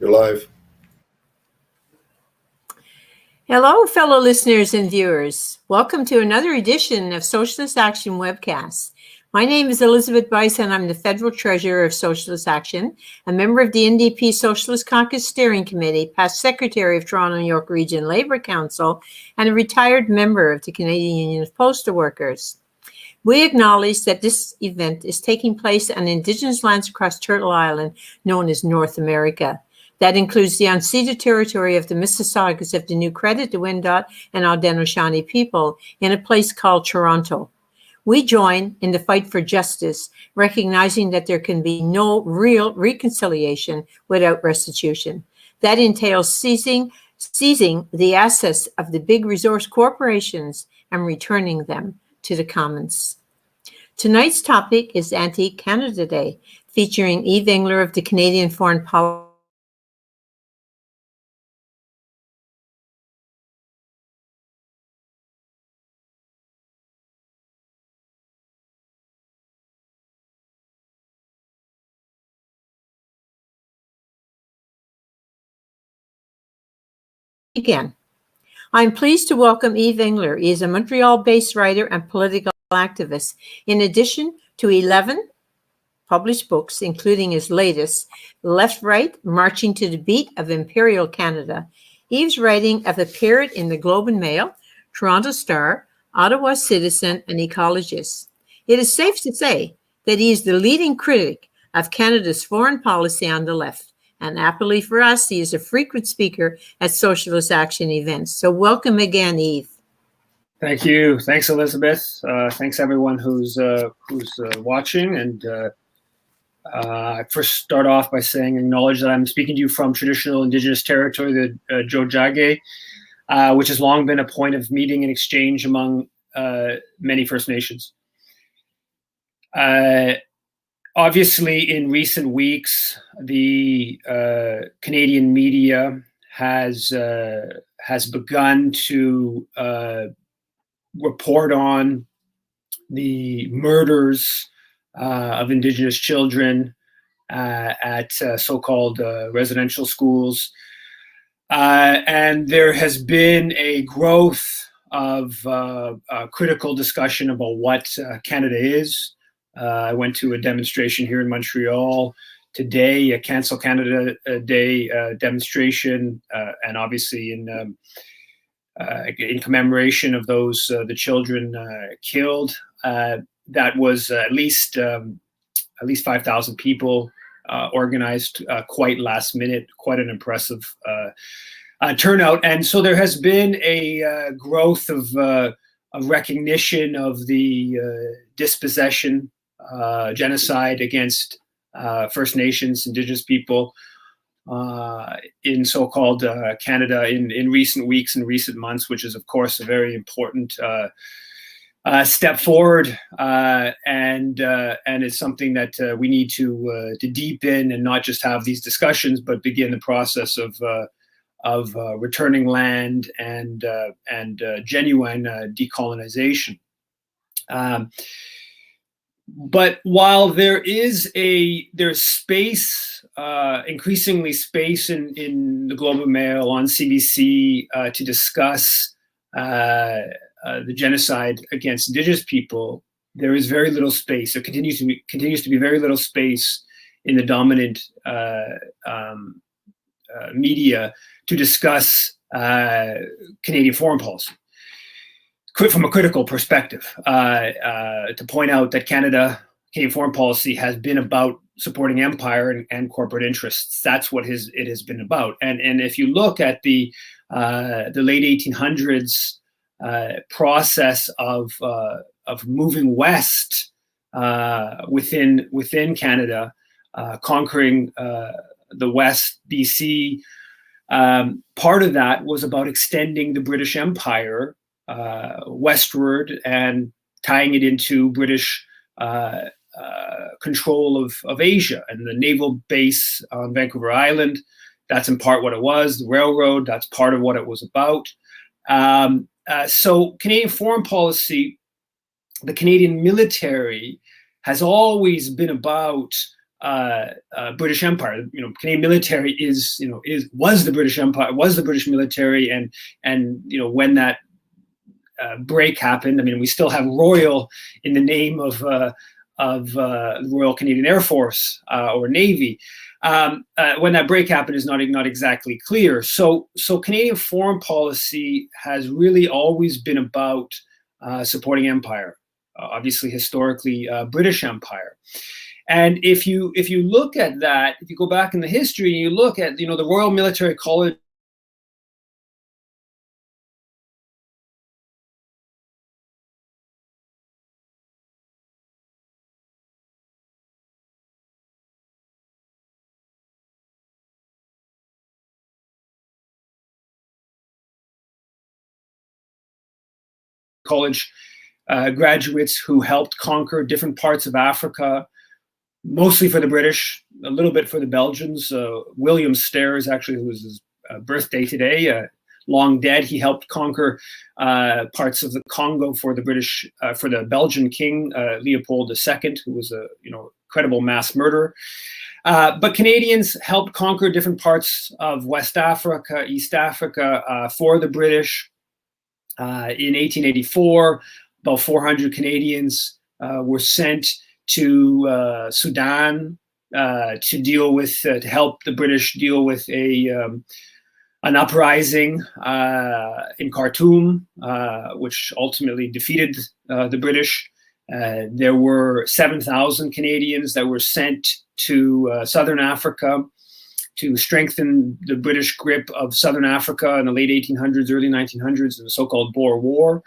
You're live. Hello, fellow listeners and viewers. Welcome to another edition of Socialist Action webcast. My name is Elizabeth Weiss, and I'm the Federal Treasurer of Socialist Action, a member of the NDP Socialist Caucus Steering Committee, past Secretary of Toronto and York Region Labour Council, and a retired member of the Canadian Union of Postal Workers. We acknowledge that this event is taking place on Indigenous lands across Turtle Island, known as North America. That includes the unceded territory of the Mississaugas of the New Credit, the Wendat, and Haudenosaunee people in a place called Toronto. We join in the fight for justice, recognizing that there can be no real reconciliation without restitution. That entails seizing the assets of the big resource corporations and returning them to the commons. Tonight's topic is Anti-Canada Day, featuring Yves Engler of the Canadian Foreign Policy. Again. I'm pleased to welcome Yves Engler. He is a Montreal-based writer and political activist. In addition to 11 published books, including his latest, Left Right, Marching to the Beat of Imperial Canada, Yves' writing have appeared in the Globe and Mail, Toronto Star, Ottawa Citizen, and Ecologist. It is safe to say that he is the leading critic of Canada's foreign policy on the left. And happily for us, he is a frequent speaker at Socialist Action events. So welcome again, Yves. Thank you. Thanks, Elizabeth. Thanks, everyone who's watching. And I first start off by saying, acknowledge that I'm speaking to you from traditional Indigenous territory, the Jojage, which has long been a point of meeting and exchange among many First Nations. Obviously, in recent weeks, the Canadian media has begun to report on the murders of Indigenous children at so-called residential schools, and there has been a growth of critical discussion about what Canada is. I went to a demonstration here in Montreal today, a Cancel Canada Day demonstration, and obviously in commemoration of those the children killed. That was at least 5,000 people organized quite last minute, quite an impressive turnout. And so there has been a growth of recognition of the dispossession, genocide against First Nations, Indigenous people in so-called Canada in recent weeks and recent months, which is, of course, a very important step forward, and it's something that we need to deepen and not just have these discussions, but begin the process of returning land and genuine decolonization. But while there's space, increasingly space in the Globe and Mail, on CBC, to discuss the genocide against Indigenous people, there is very little space. There continues to be very little space in the dominant media to discuss Canadian foreign policy from a critical perspective, to point out that Canadian foreign policy has been about supporting empire and corporate interests. That's what it has been about. And if you look at the late 1800s process of moving west within Canada, conquering the West, BC, part of that was about extending the British Empire westward and tying it into British control of Asia. And the naval base on Vancouver Island, that's in part what it was. The railroad, that's part of what it was about. So Canadian foreign policy, the Canadian military has always been about British Empire. Canadian military was the British Empire, was the British military, and when that break happened, we still have Royal in the name of the Royal Canadian Air Force or Navy. When that break happened is not exactly clear. So Canadian foreign policy has really always been about supporting empire. Obviously, historically, British Empire. And if you look at that, if you go back in the history and you look at the Royal Military College graduates who helped conquer different parts of Africa, mostly for the British, a little bit for the Belgians. William Stairs, actually, who was his birthday today, long dead. He helped conquer parts of the Congo for the British, for the Belgian king, Leopold II, who was a incredible mass murderer. But Canadians helped conquer different parts of West Africa, East Africa for the British. In 1884, about 400 Canadians were sent to Sudan to help the British deal with an uprising in Khartoum, which ultimately defeated the British. There were 7,000 Canadians that were sent to Southern Africa to strengthen the British grip of Southern Africa in the late 1800s, early 1900s, in the so-called Boer War,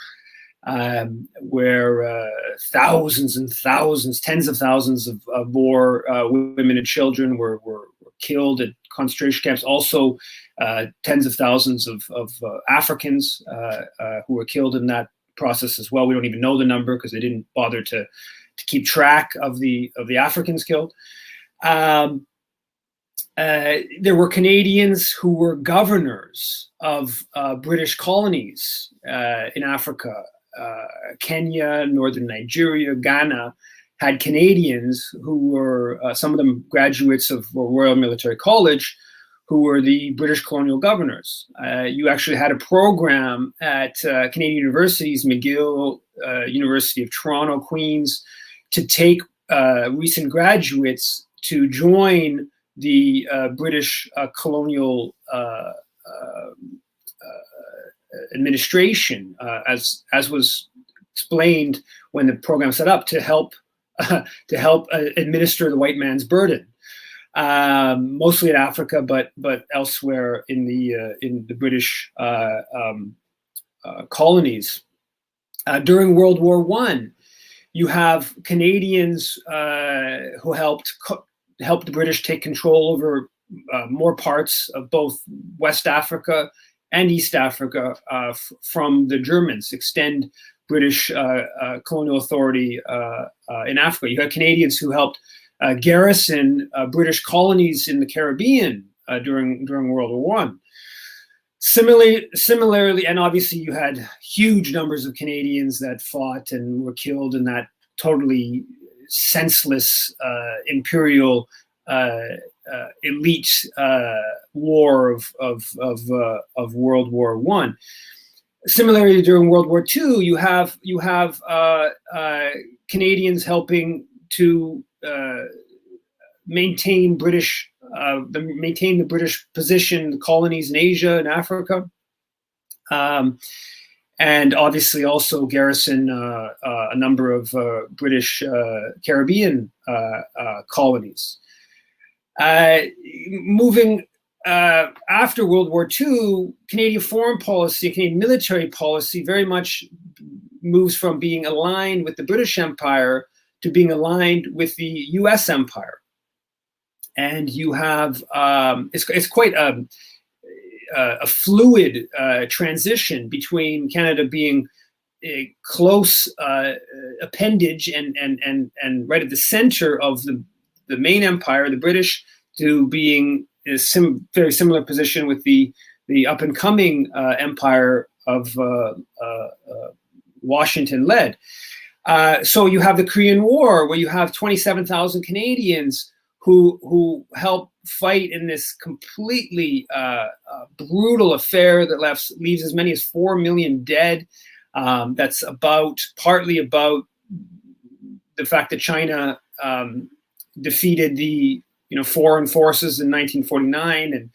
where thousands and thousands, tens of thousands of Boer women and children were killed at concentration camps. Also, tens of thousands of Africans who were killed in that process as well. We don't even know the number because they didn't bother to keep track of the Africans killed. There were Canadians who were governors of British colonies in Africa. Kenya, northern Nigeria, Ghana had Canadians who were, some of them graduates of Royal Military College, who were the British colonial governors. You actually had a program at Canadian universities, McGill, University of Toronto, Queen's, to take recent graduates to join the British colonial administration, as was explained when the program set up, to help administer the white man's burden, mostly in Africa, but elsewhere in the British colonies. During World War I, you have Canadians who helped the British take control over more parts of both West Africa and East Africa from the Germans, extend British colonial authority in Africa. You had Canadians who helped garrison British colonies in the Caribbean during World War I. Similarly, and obviously you had huge numbers of Canadians that fought and were killed in that totally senseless imperial elite war of World War I. Similarly, during World War II, you have Canadians helping to maintain the British position, the colonies in Asia and Africa, and obviously also garrison a number of British Caribbean colonies. Moving after World War II, Canadian foreign policy, Canadian military policy very much moves from being aligned with the British Empire to being aligned with the US Empire. And you have, it's quite a fluid transition transition Canada being a close appendage and right at the center of the main empire, the British, to being a very similar position with the up and coming empire of Washington led. So you have the Korean War, where you have 27,000 Canadians who helped fight in this completely brutal affair that leaves as many as 4 million dead. That's partly about the fact that China defeated the foreign forces in 1949 and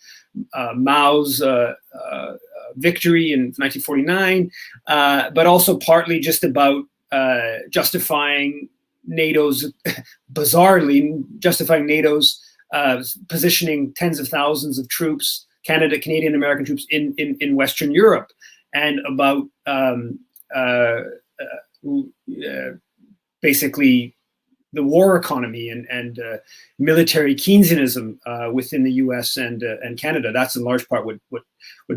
Mao's victory in 1949, but also partly just about justifying NATO's positioning tens of thousands of troops, Canadian American troops in Western Europe, and about basically the war economy and military Keynesianism within the U.S. and Canada. That's in large part what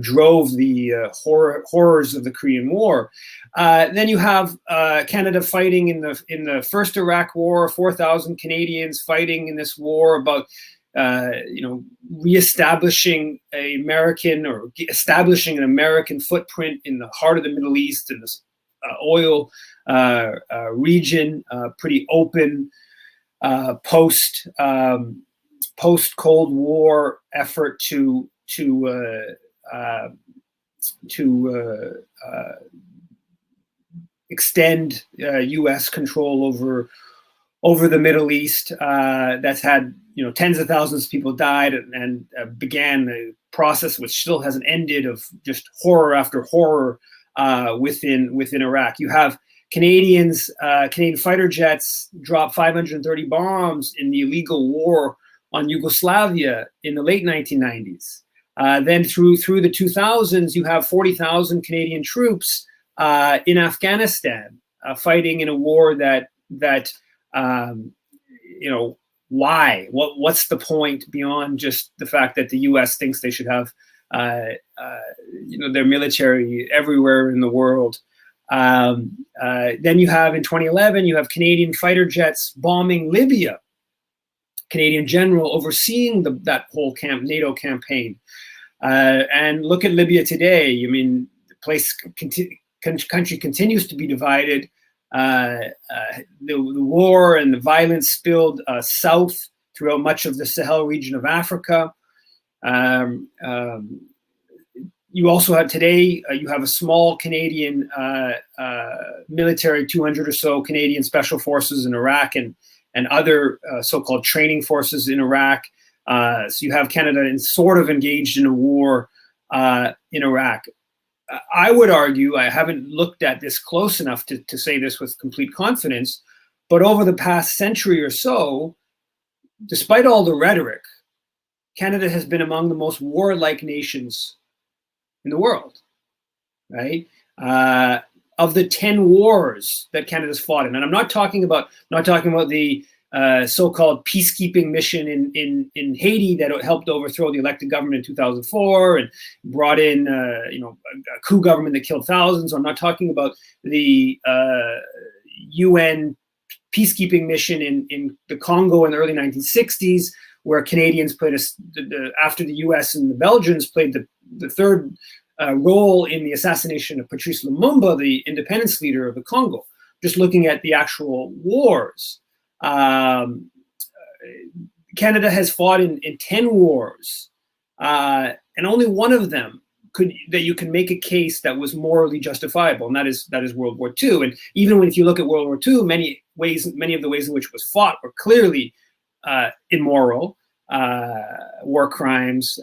drove the horrors of the Korean War. Then you have Canada fighting in the first Iraq War, 4,000 Canadians fighting in this war about reestablishing establishing an American footprint in the heart of the Middle East in this oil region, pretty open post Cold War effort to extend U.S. control over the Middle East. That's had tens of thousands of people died and began a process which still hasn't ended of just horror after horror within Iraq. You have Canadian fighter jets drop 530 bombs in the illegal war on Yugoslavia in the late 1990s. Then through the 2000s, you have 40,000 Canadian troops in Afghanistan fighting in a war that why? What's the point beyond just the fact that the U.S. thinks they should have their military everywhere in the world? Then you have in 2011, you have Canadian fighter jets bombing Libya, Canadian general overseeing that whole NATO campaign. And look at Libya today. I mean, the country continues to be divided. The war and the violence spilled south throughout much of the Sahel region of Africa. You also have today, you have a small Canadian military, 200 or so Canadian special forces in Iraq and other so-called training forces in Iraq. So you have Canada sort of engaged in a war in Iraq. I would argue, I haven't looked at this close enough to say this with complete confidence, but over the past century or so, despite all the rhetoric, Canada has been among the most warlike nations in the world, right? Of the 10 wars that Canada's fought in, and I'm not talking about the so-called peacekeeping mission in Haiti that helped overthrow the elected government in 2004 and brought in a coup government that killed thousands. I'm not talking about the UN peacekeeping mission in the Congo in the early 1960s, where Canadians played after the US and the Belgians played the third role in the assassination of Patrice Lumumba, the independence leader of the Congo. Just looking at the actual wars. Canada has fought in 10 wars, and only one of them that you can make a case that was morally justifiable, and that is World War II. And even if you look at World War II, many of the ways in which it was fought were clearly immoral, war crimes.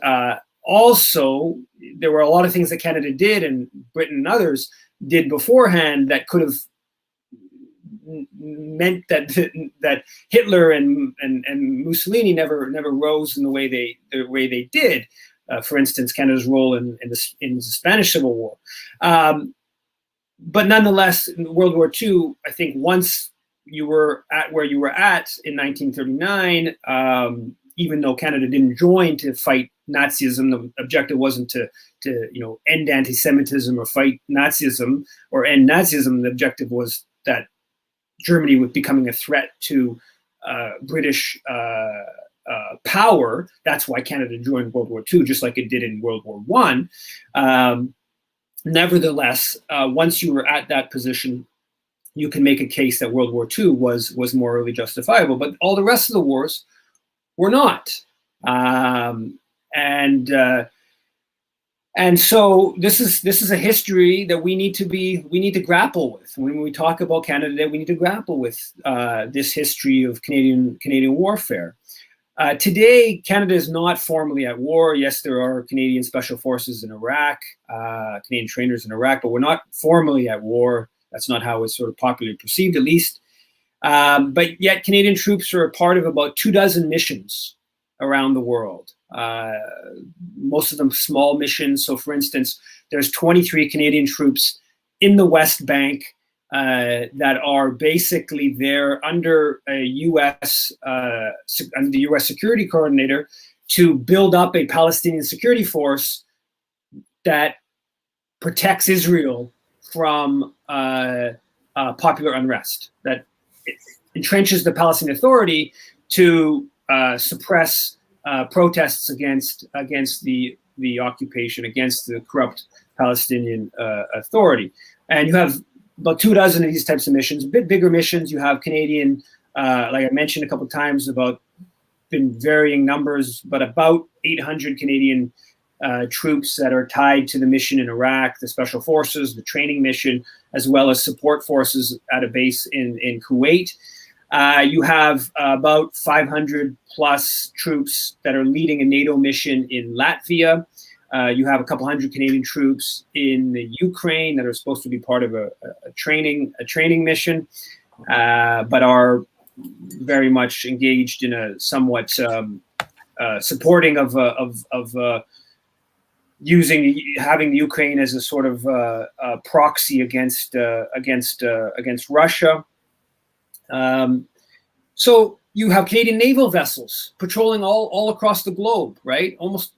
Also, there were a lot of things that Canada did and Britain and others did beforehand that could have meant that Hitler and Mussolini never rose in the way they did. For instance, Canada's role in the Spanish Civil War. But nonetheless, in World War II, I think once you were at where you were at in 1939, even though Canada didn't join to fight Nazism, the objective wasn't to end anti-Semitism or fight Nazism or end Nazism. The objective was that Germany was becoming a threat to British power. That's why Canada joined World War II, just like it did in World War I. Nevertheless, once you were at that position, you can make a case that World War II was morally justifiable. But all the rest of the wars we're not. And so this is a history that we need to grapple with. When we talk about Canada, we need to grapple with this history of Canadian warfare. Today, Canada is not formally at war. Yes, there are Canadian special forces in Iraq, Canadian trainers in Iraq, but we're not formally at war. That's not how it's sort of popularly perceived, at least. But yet Canadian troops are a part of about 24 missions around the world. Most of them small missions. So for instance, there's 23 Canadian troops in the West Bank that are basically there under a under the U.S. security coordinator to build up a Palestinian security force that protects Israel from popular unrest, that entrenches the Palestinian Authority to suppress protests against the occupation, against the corrupt Palestinian Authority. And you have about 24 of these types of missions, a bit bigger missions. You have Canadian, like I mentioned a couple of times, been varying numbers, but about 800 Canadian troops that are tied to the mission in Iraq, the special forces, the training mission, as well as support forces at a base in Kuwait. You have about 500 plus troops that are leading a NATO mission in Latvia. You have a couple hundred Canadian troops in the Ukraine that are supposed to be part of a training mission, but are very much engaged in a somewhat supporting of having the Ukraine as a sort of proxy against Russia. So you have Canadian naval vessels patrolling all across the globe, right? Almost,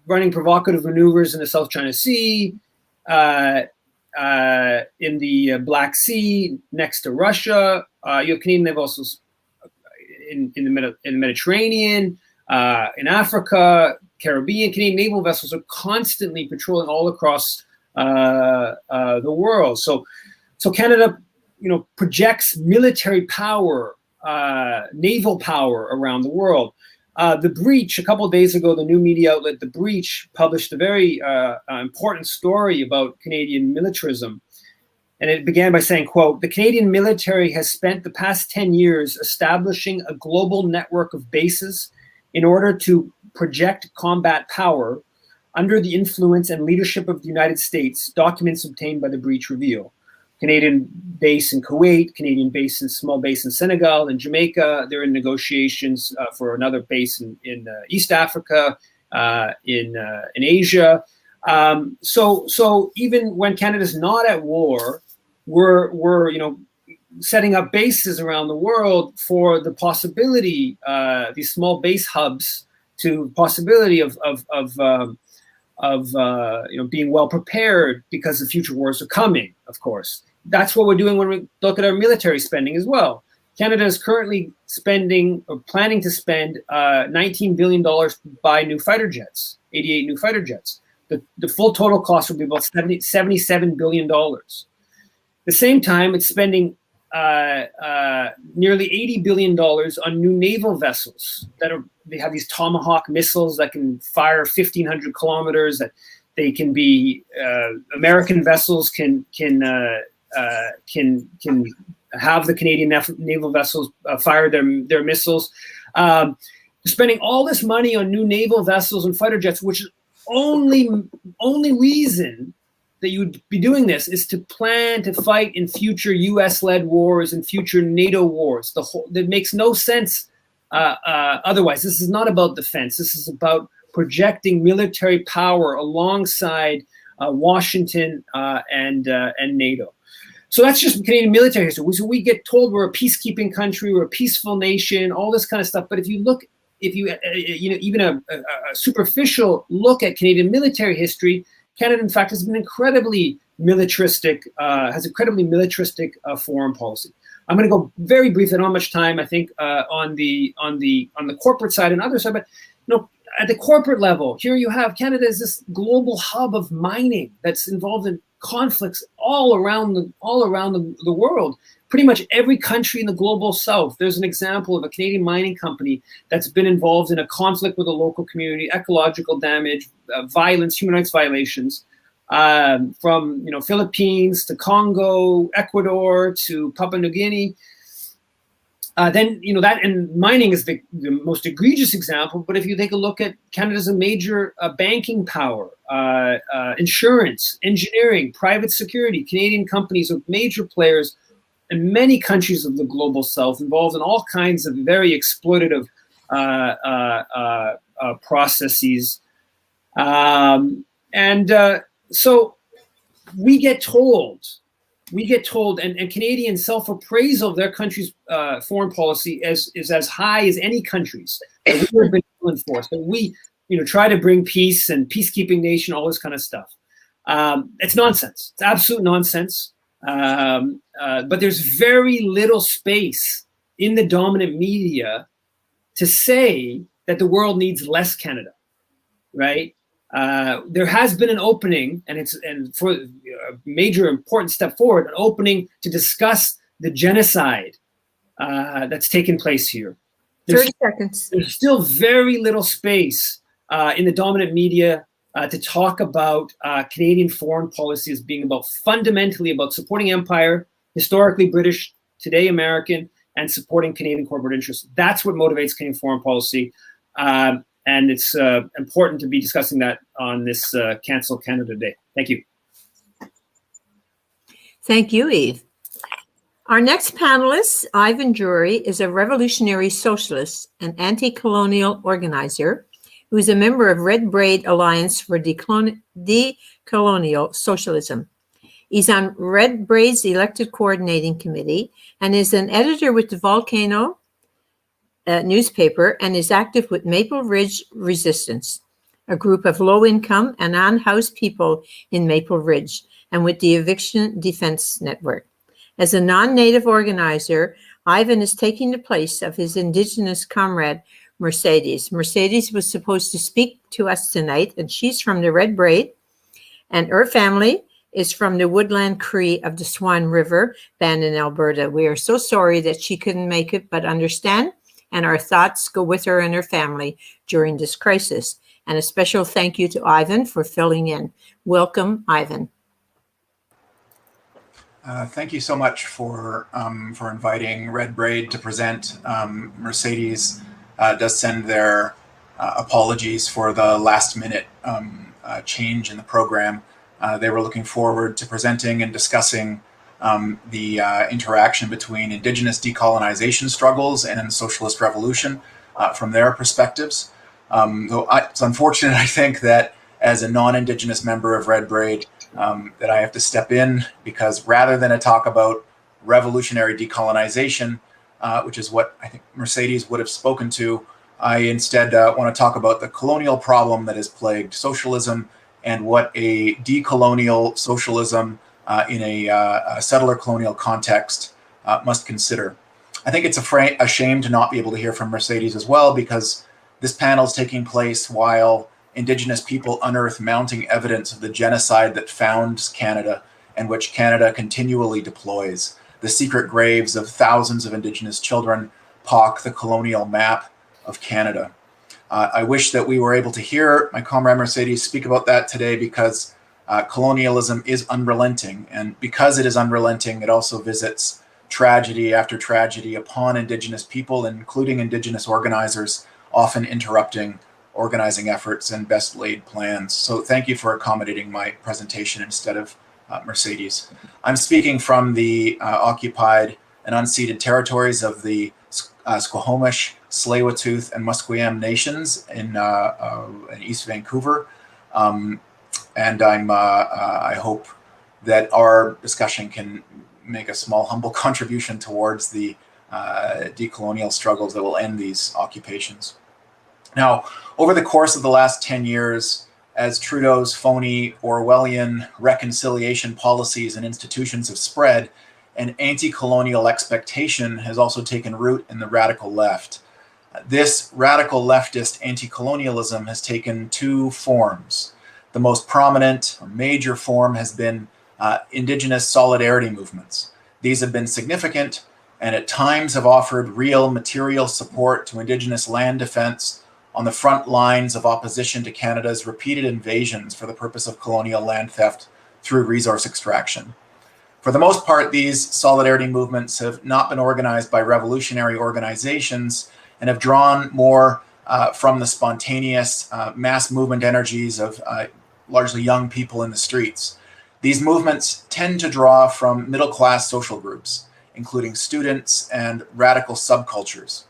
running provocative maneuvers in the South China Sea, in the Black Sea next to Russia. You have Canadian naval vessels in the Mediterranean, in Africa, Caribbean. Canadian naval vessels are constantly patrolling all across the world. So Canada, projects military power, naval power around the world. The Breach, a couple of days ago, the new media outlet, The Breach, published a very important story about Canadian militarism. And it began by saying, quote, "The Canadian military has spent the past 10 years establishing a global network of bases in order to project combat power under the influence and leadership of the United States," documents obtained by The Breach reveal. Canadian base in Kuwait, Canadian small base in Senegal and Jamaica. They're in negotiations for another base in East Africa, in Asia. So even when Canada's not at war, we're setting up bases around the world for the possibility, these small base hubs, to possibility of being well prepared because the future wars are coming, of course. That's what we're doing when we look at our military spending as well. Canada is currently spending or planning to spend $19 billion to buy new fighter jets, 88 new fighter jets. The full total cost will be about $77 billion. At the same time, it's spending nearly $80 billion on new naval vessels they have these Tomahawk missiles that can fire 1,500 kilometers, that they can be American vessels can have the Canadian naval vessels fire their missiles. Spending all this money on new naval vessels and fighter jets, which is only reason that you would be doing this is to plan to fight in future U.S.-led wars and future NATO wars. That makes no sense otherwise. This is not about defense. This is about projecting military power alongside Washington and NATO. So that's just Canadian military history. So we get told we're a peacekeeping country, we're a peaceful nation, all this kind of stuff. But if you even a superficial look at Canadian military history, Canada, in fact, has been incredibly militaristic, has incredibly militaristic foreign policy. I'm going to go very briefly, not much time, I think, on the corporate side and other side, but at the corporate level, here you have Canada is this global hub of mining that's involved in conflicts all around the world. Pretty much every country in the global south. There's an example of a Canadian mining company that's been involved in a conflict with a local community, ecological damage, violence, human rights violations, from Philippines to Congo, Ecuador to Papua New Guinea. Then that, and mining is the most egregious example. But if you take a look at Canada's a major banking power, insurance, engineering, private security, Canadian companies are major players in many countries of the global south, involved in all kinds of very exploitative processes. So we get told, and Canadian self-appraisal of their country's foreign policy is as high as any country's that we have been enforced. So we, try to bring peace and peacekeeping nation, all this kind of stuff. It's nonsense. It's absolute nonsense. But there's very little space in the dominant media to say that the world needs less Canada, right? There has been an opening, and for a major important step forward, an opening to discuss the genocide that's taken place here. 30 seconds. There's still very little space in the dominant media to talk about Canadian foreign policy as being fundamentally about supporting empire, historically British, today American, and supporting Canadian corporate interests. That's what motivates Canadian foreign policy. And it's important to be discussing that on this Cancel Canada Day. Thank you. Thank you, Yves. Our next panelist, Ivan Drury, is a revolutionary socialist and anti-colonial organizer who is a member of Red Braid Alliance for Decolonial Socialism. He's on Red Braid's elected coordinating committee and is an editor with the Volcano newspaper, and is active with Maple Ridge Resistance, a group of low-income and unhoused people in Maple Ridge, and with the Eviction Defense Network. As a non-native organizer, Ivan is taking the place of his Indigenous comrade, Mercedes. Mercedes was supposed to speak to us tonight, and she's from the Red Braid, and her family is from the Woodland Cree of the Swan River band in Alberta. We are so sorry that she couldn't make it, but understand, and our thoughts go with her and her family during this crisis. And a special thank you to Ivan for filling in. Welcome, Ivan. Thank you so much for inviting Red Braid to present. Mercedes does send their apologies for the last minute change in the program. They were looking forward to presenting and discussing the interaction between Indigenous decolonization struggles and socialist revolution from their perspectives. Though it's unfortunate, I think, that as a non-Indigenous member of Red Braid, that I have to step in, because rather than a talk about revolutionary decolonization, which is what I think Mercedes would have spoken to, I instead want to talk about the colonial problem that has plagued socialism and what a decolonial socialism in a settler colonial context must consider. I think it's a shame to not be able to hear from Mercedes as well, because this panel is taking place while Indigenous people unearth mounting evidence of the genocide that founds Canada and which Canada continually deploys. The secret graves of thousands of Indigenous children pock the colonial map of Canada. I wish that we were able to hear my comrade Mercedes speak about that today, because colonialism is unrelenting, and because it is unrelenting, it also visits tragedy after tragedy upon Indigenous people, including Indigenous organizers, often interrupting organizing efforts and best laid plans. So thank you for accommodating my presentation instead of Mercedes. I'm speaking from the occupied and unceded territories of the Squamish, Tsleil-Waututh, and Musqueam nations in East Vancouver. And I hope that our discussion can make a small, humble contribution towards the decolonial struggles that will end these occupations. Now, over the course of the last 10 years, as Trudeau's phony Orwellian reconciliation policies and institutions have spread, an anti-colonial expectation has also taken root in the radical left. This radical leftist anti-colonialism has taken two forms. The most prominent or major form has been Indigenous solidarity movements. These have been significant and at times have offered real material support to Indigenous land defense on the front lines of opposition to Canada's repeated invasions for the purpose of colonial land theft through resource extraction. For the most part, these solidarity movements have not been organized by revolutionary organizations and have drawn more from the spontaneous mass movement energies of largely young people in the streets. These movements tend to draw from middle-class social groups, including students and radical subcultures.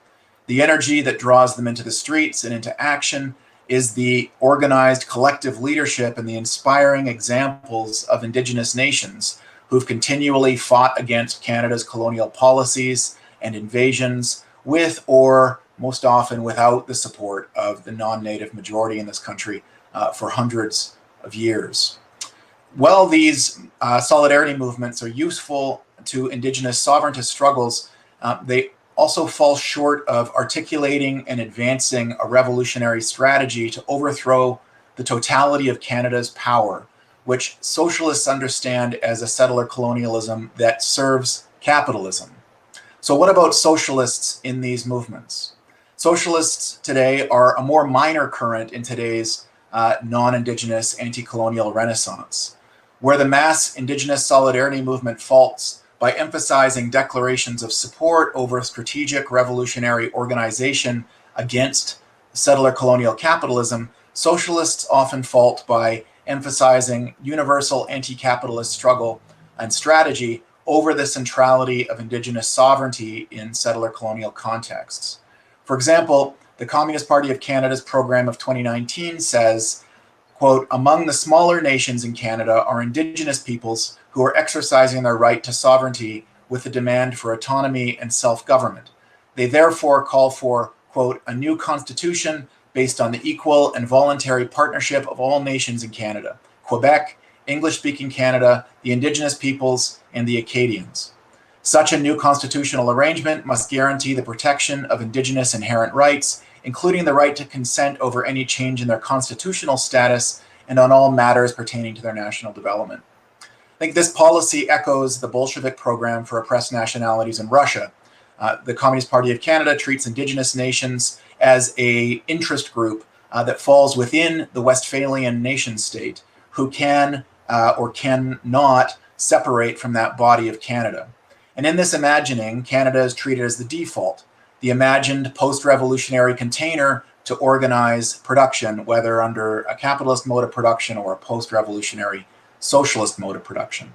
The energy that draws them into the streets and into action is the organized collective leadership and the inspiring examples of Indigenous nations who've continually fought against Canada's colonial policies and invasions with or most often without the support of the non-native majority in this country for hundreds of years. While these solidarity movements are useful to Indigenous sovereigntist struggles, they also fall short of articulating and advancing a revolutionary strategy to overthrow the totality of Canada's power, which socialists understand as a settler colonialism that serves capitalism. So what about socialists in these movements? Socialists today are a more minor current in today's non-Indigenous anti-colonial renaissance, where the mass Indigenous solidarity movement falls by emphasizing declarations of support over strategic revolutionary organization against settler colonial capitalism. Socialists often fault by emphasizing universal anti-capitalist struggle and strategy over the centrality of Indigenous sovereignty in settler colonial contexts. For example, the Communist Party of Canada's program of 2019 says, quote, "Among the smaller nations in Canada are Indigenous peoples who are exercising their right to sovereignty with the demand for autonomy and self-government. They therefore call for, quote, a new constitution based on the equal and voluntary partnership of all nations in Canada, Quebec, English-speaking Canada, the Indigenous peoples, and the Acadians. Such a new constitutional arrangement must guarantee the protection of Indigenous inherent rights, including the right to consent over any change in their constitutional status and on all matters pertaining to their national development." I think this policy echoes the Bolshevik program for oppressed nationalities in Russia. The Communist Party of Canada treats Indigenous nations as an interest group that falls within the Westphalian nation state who can or cannot separate from that body of Canada. And in this imagining, Canada is treated as the default, the imagined post-revolutionary container to organize production, whether under a capitalist mode of production or a post-revolutionary socialist mode of production.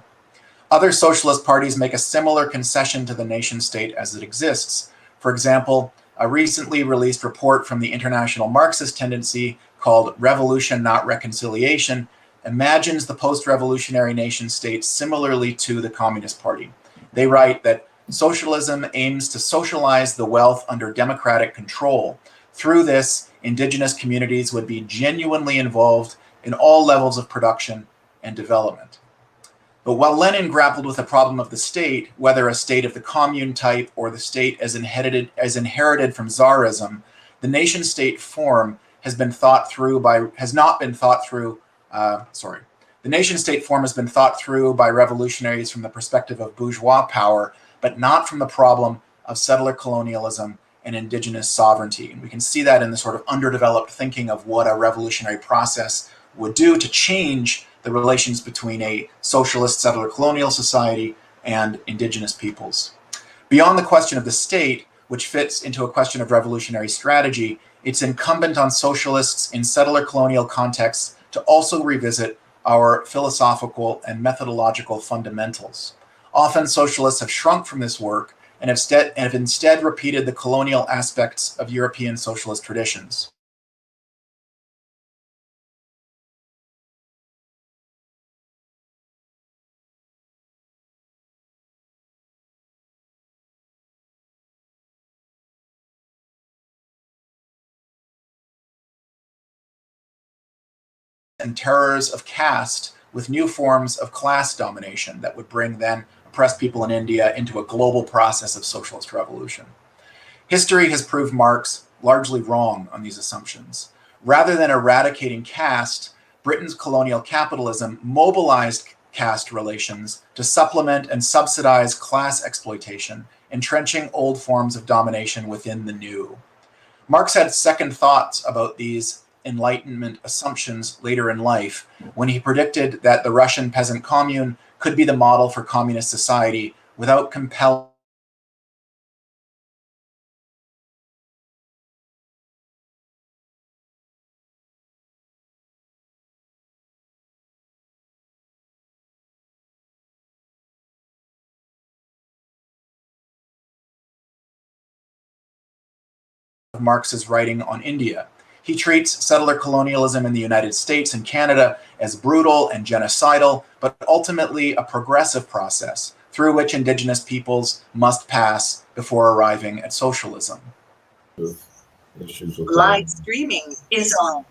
Other socialist parties make a similar concession to the nation state as it exists. For example, a recently released report from the International Marxist Tendency called Revolution Not Reconciliation imagines the post-revolutionary nation state similarly to the Communist Party. They write that socialism aims to socialize the wealth under democratic control. Through this, Indigenous communities would be genuinely involved in all levels of production and development. But while Lenin grappled with the problem of the state, whether a state of the commune type or the state as inherited from Tsarism, the nation-state form has not been thought through by revolutionaries from the perspective of bourgeois power, but not from the problem of settler colonialism and Indigenous sovereignty. And we can see that in the sort of underdeveloped thinking of what a revolutionary process would do to change the relations between a socialist settler colonial society and Indigenous peoples. Beyond the question of the state, which fits into a question of revolutionary strategy, it's incumbent on socialists in settler colonial contexts to also revisit our philosophical and methodological fundamentals. Often socialists have shrunk from this work and have instead repeated the colonial aspects of European socialist traditions. And terrors of caste with new forms of class domination that would bring then oppressed people in India into a global process of socialist revolution. History has proved Marx largely wrong on these assumptions. Rather than eradicating caste, Britain's colonial capitalism mobilized caste relations to supplement and subsidize class exploitation, entrenching old forms of domination within the new. Marx had second thoughts about these Enlightenment assumptions later in life when he predicted that the Russian peasant commune could be the model for communist society without compelling Marx's writing on India. He treats settler colonialism in the United States and Canada as brutal and genocidal, but ultimately a progressive process through which Indigenous peoples must pass before arriving at socialism. Live streaming is on.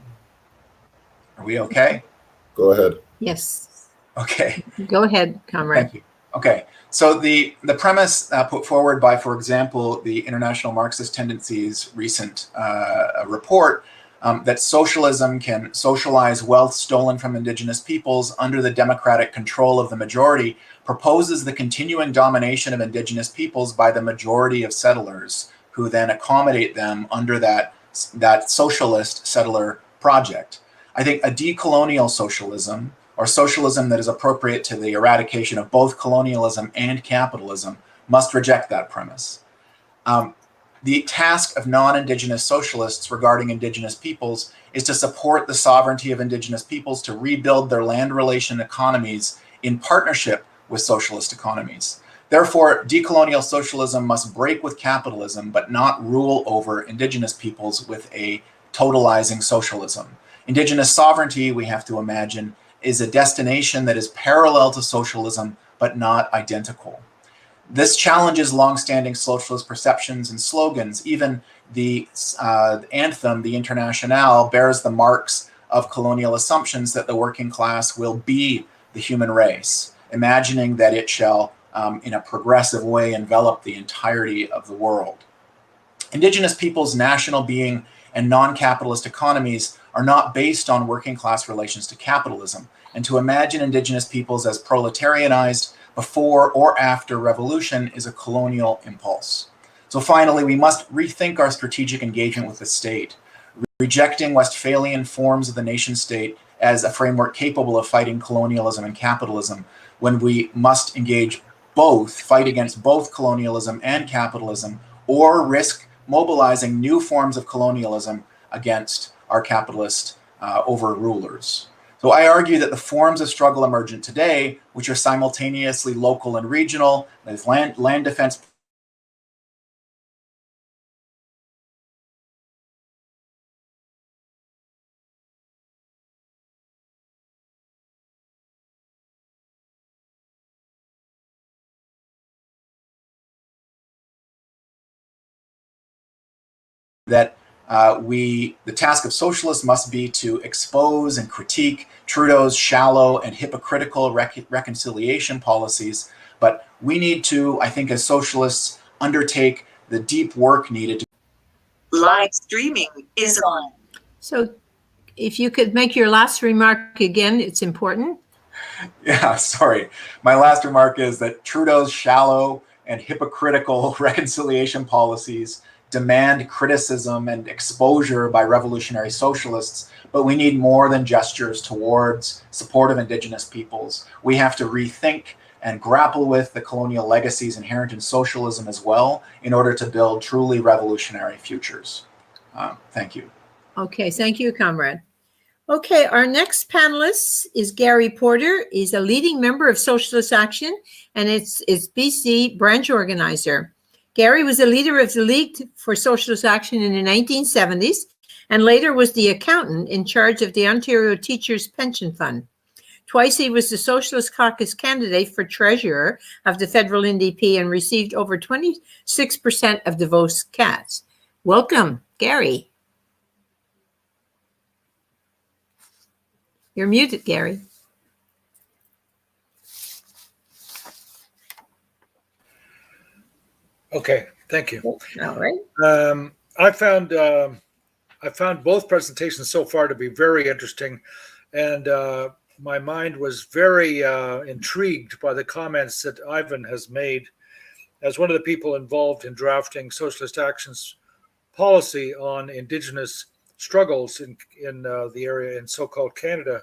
Are we okay? Go ahead. Yes. Okay. Go ahead, comrade. Thank you. Okay. So the premise put forward by, for example, the International Marxist Tendencies recent report that socialism can socialize wealth stolen from Indigenous peoples under the democratic control of the majority proposes the continuing domination of Indigenous peoples by the majority of settlers who then accommodate them under that socialist settler project. I think a decolonial socialism, or socialism that is appropriate to the eradication of both colonialism and capitalism, must reject that premise. The task of non-Indigenous socialists regarding Indigenous peoples is to support the sovereignty of Indigenous peoples to rebuild their land relation economies in partnership with socialist economies. Therefore, decolonial socialism must break with capitalism, but not rule over Indigenous peoples with a totalizing socialism. Indigenous sovereignty, we have to imagine, is a destination that is parallel to socialism, but not identical. This challenges longstanding socialist perceptions and slogans. Even the anthem, the Internationale, bears the marks of colonial assumptions that the working class will be the human race, imagining that it shall, in a progressive way, envelop the entirety of the world. Indigenous peoples' national being and non-capitalist economies are not based on working class relations to capitalism, and to imagine Indigenous peoples as proletarianized before or after revolution is a colonial impulse. So finally, we must rethink our strategic engagement with the state, rejecting Westphalian forms of the nation state as a framework capable of fighting colonialism and capitalism, when we must engage both, fight against both colonialism and capitalism, or risk mobilizing new forms of colonialism against our capitalist overrulers. So I argue that the forms of struggle emergent today, which are simultaneously local and regional, as land defense, that the task of socialists must be to expose and critique Trudeau's shallow and hypocritical reconciliation policies. But we need to, I think, as socialists, undertake the deep work needed to. Live streaming is on. So if you could make your last remark again, it's important. Yeah, sorry. My last remark is that Trudeau's shallow and hypocritical reconciliation policies demand criticism and exposure by revolutionary socialists, but we need more than gestures towards support of Indigenous peoples. We have to rethink and grapple with the colonial legacies inherent in socialism as well in order to build truly revolutionary futures. Thank you. Okay, thank you, comrade. Okay, our next panelist is Gary Porter. He's a leading member of Socialist Action, and it's BC branch organizer. Gary was a leader of the League for Socialist Action in the 1970s, and later was the accountant in charge of the Ontario Teachers' Pension Fund. Twice he was the Socialist Caucus candidate for treasurer of the federal NDP and received over 26% of the votes cast. Welcome, Gary. You're muted, Gary. Okay, thank you. All right. I found both presentations so far to be very interesting, and my mind was very intrigued by the comments that Ivan has made as one of the people involved in drafting Socialist Action's policy on Indigenous struggles in the area in so-called Canada.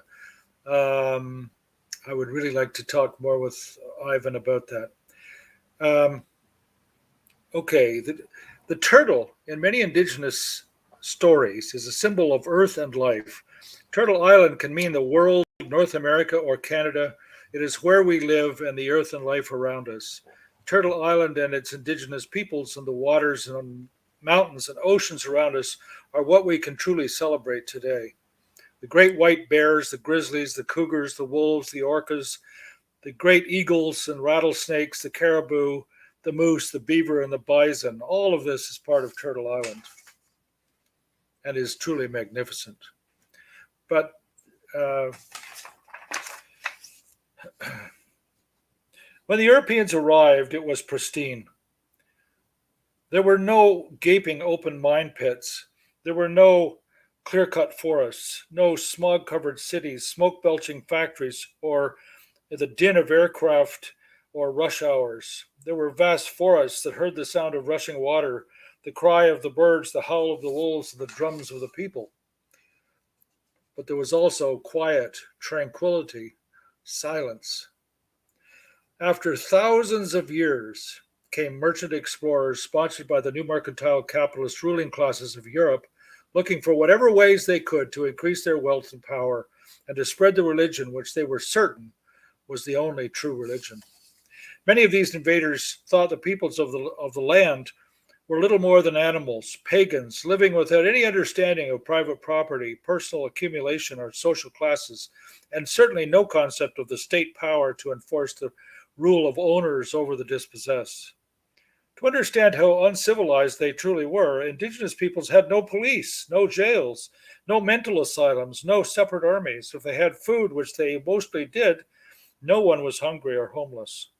I would really like to talk more with Ivan about that. Okay, the turtle in many Indigenous stories is a symbol of earth and life. Turtle Island can mean the world, North America, or Canada. It is where we live and the earth and life around us. Turtle Island and its Indigenous peoples and the waters and mountains and oceans around us are what we can truly celebrate today. The great white bears, the grizzlies, the cougars, the wolves, the orcas, the great eagles and rattlesnakes, the caribou, the moose, the beaver, and the bison, all of this is part of Turtle Island and is truly magnificent. But when the Europeans arrived, it was pristine. There were no gaping open mine pits. There were no clear-cut forests, no smog-covered cities, smoke-belching factories, or the din of aircraft or rush hours. There were vast forests that heard the sound of rushing water, the cry of the birds, the howl of the wolves, and the drums of the people. But there was also quiet, tranquility, silence. After thousands of years came merchant explorers sponsored by the new mercantile capitalist ruling classes of Europe, looking for whatever ways they could to increase their wealth and power and to spread the religion which they were certain was the only true religion. Many of these invaders thought the peoples of the land were little more than animals, pagans, living without any understanding of private property, personal accumulation, or social classes, and certainly no concept of the state power to enforce the rule of owners over the dispossessed. To understand how uncivilized they truly were, Indigenous peoples had no police, no jails, no mental asylums, no separate armies. If they had food, which they mostly did, no one was hungry or homeless.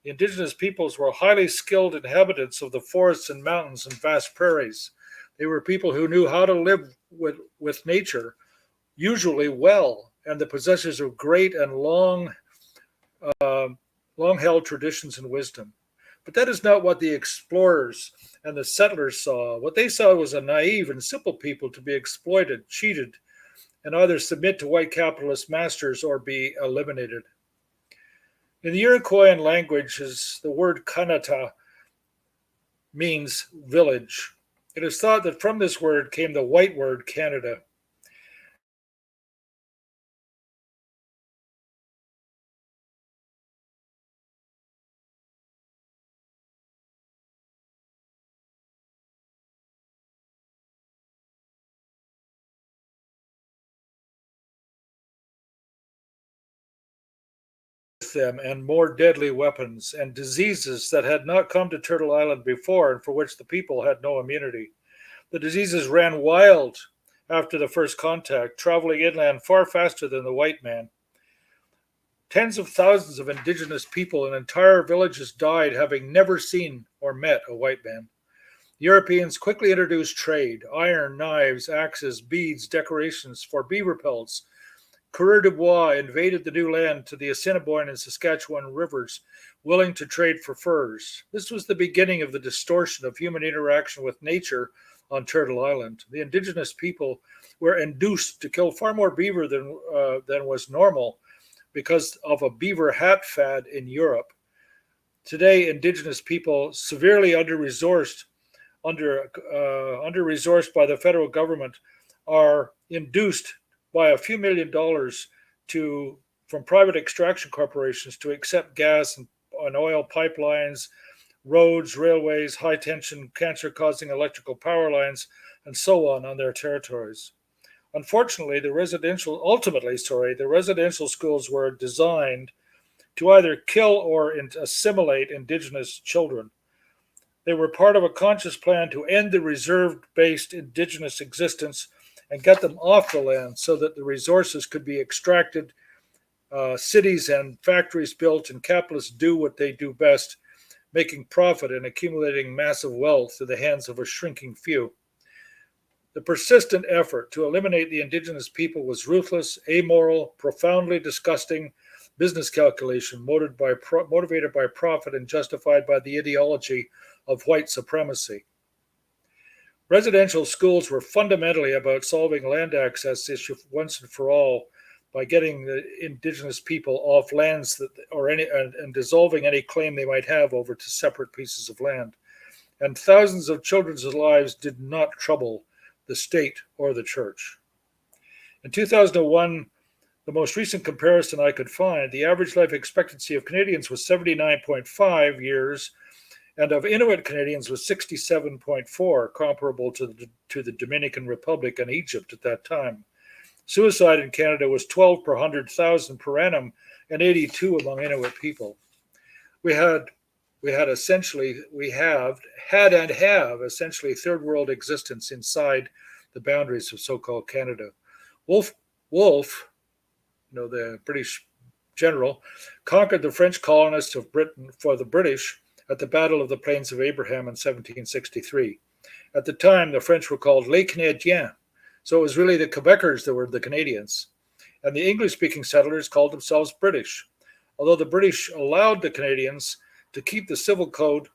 The Indigenous peoples were highly skilled inhabitants of the forests and mountains and vast prairies. They were people who knew how to live with nature, usually well, and the possessors of great and long-held traditions and wisdom. But that is not what the explorers and the settlers saw. What they saw was a naive and simple people to be exploited, cheated, and either submit to white capitalist masters or be eliminated. In the Iroquoian languages, the word kanata means village. It is thought that from this word came the white word Canada. Them and more deadly weapons and diseases that had not come to Turtle Island before and for which the people had no immunity. The diseases ran wild after the first contact, traveling inland far faster than the white man. Tens of thousands of Indigenous people and entire villages died having never seen or met a white man. The Europeans quickly introduced trade, iron, knives, axes, beads, decorations for beaver pelts. Coureurs de Bois invaded the new land to the Assiniboine and Saskatchewan rivers, willing to trade for furs. This was the beginning of the distortion of human interaction with nature on Turtle Island. The Indigenous people were induced to kill far more beaver than was normal because of a beaver hat fad in Europe. Today, Indigenous people, severely under-resourced by the federal government, are induced by a few $1 million from private extraction corporations to accept gas and oil pipelines, roads, railways, high-tension, cancer-causing electrical power lines, and so on their territories. Unfortunately, the residential schools were designed to either kill or assimilate Indigenous children. They were part of a conscious plan to end the reserve-based Indigenous existence and get them off the land so that the resources could be extracted, cities and factories built, and capitalists do what they do best, making profit and accumulating massive wealth to the hands of a shrinking few. The persistent effort to eliminate the Indigenous people was ruthless, amoral, profoundly disgusting business calculation motivated by profit and justified by the ideology of white supremacy. Residential schools were fundamentally about solving land access issue once and for all by getting the Indigenous people off lands and dissolving any claim they might have over to separate pieces of land. And thousands of children's lives did not trouble the state or the church. In 2001, the most recent comparison I could find, the average life expectancy of Canadians was 79.5 years, and of Inuit Canadians was 67.4, comparable to the Dominican Republic and Egypt at that time. Suicide in Canada was 12 per 100,000 per annum, and 82 among Inuit people. We have essentially third world existence inside the boundaries of so-called Canada. Wolfe, the British general, conquered the French colonists of Britain for the British at the Battle of the Plains of Abraham in 1763. At the time, the French were called Les Canadiens, so it was really the Quebecers that were the Canadians. And the English-speaking settlers called themselves British. Although the British allowed the Canadians to keep the civil code,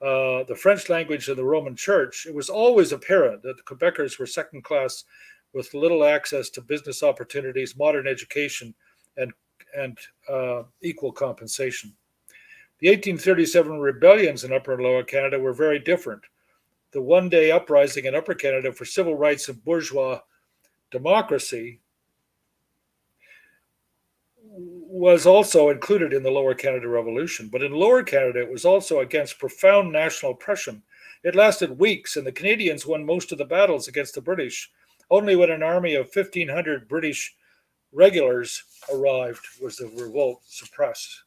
the French language, and the Roman Church, it was always apparent that the Quebecers were second class with little access to business opportunities, modern education, and equal compensation. The 1837 rebellions in Upper and Lower Canada were very different. The one-day uprising in Upper Canada for civil rights and bourgeois democracy was also included in the Lower Canada Revolution. But in Lower Canada, it was also against profound national oppression. It lasted weeks, and the Canadians won most of the battles against the British. Only when an army of 1,500 British regulars arrived was the revolt suppressed.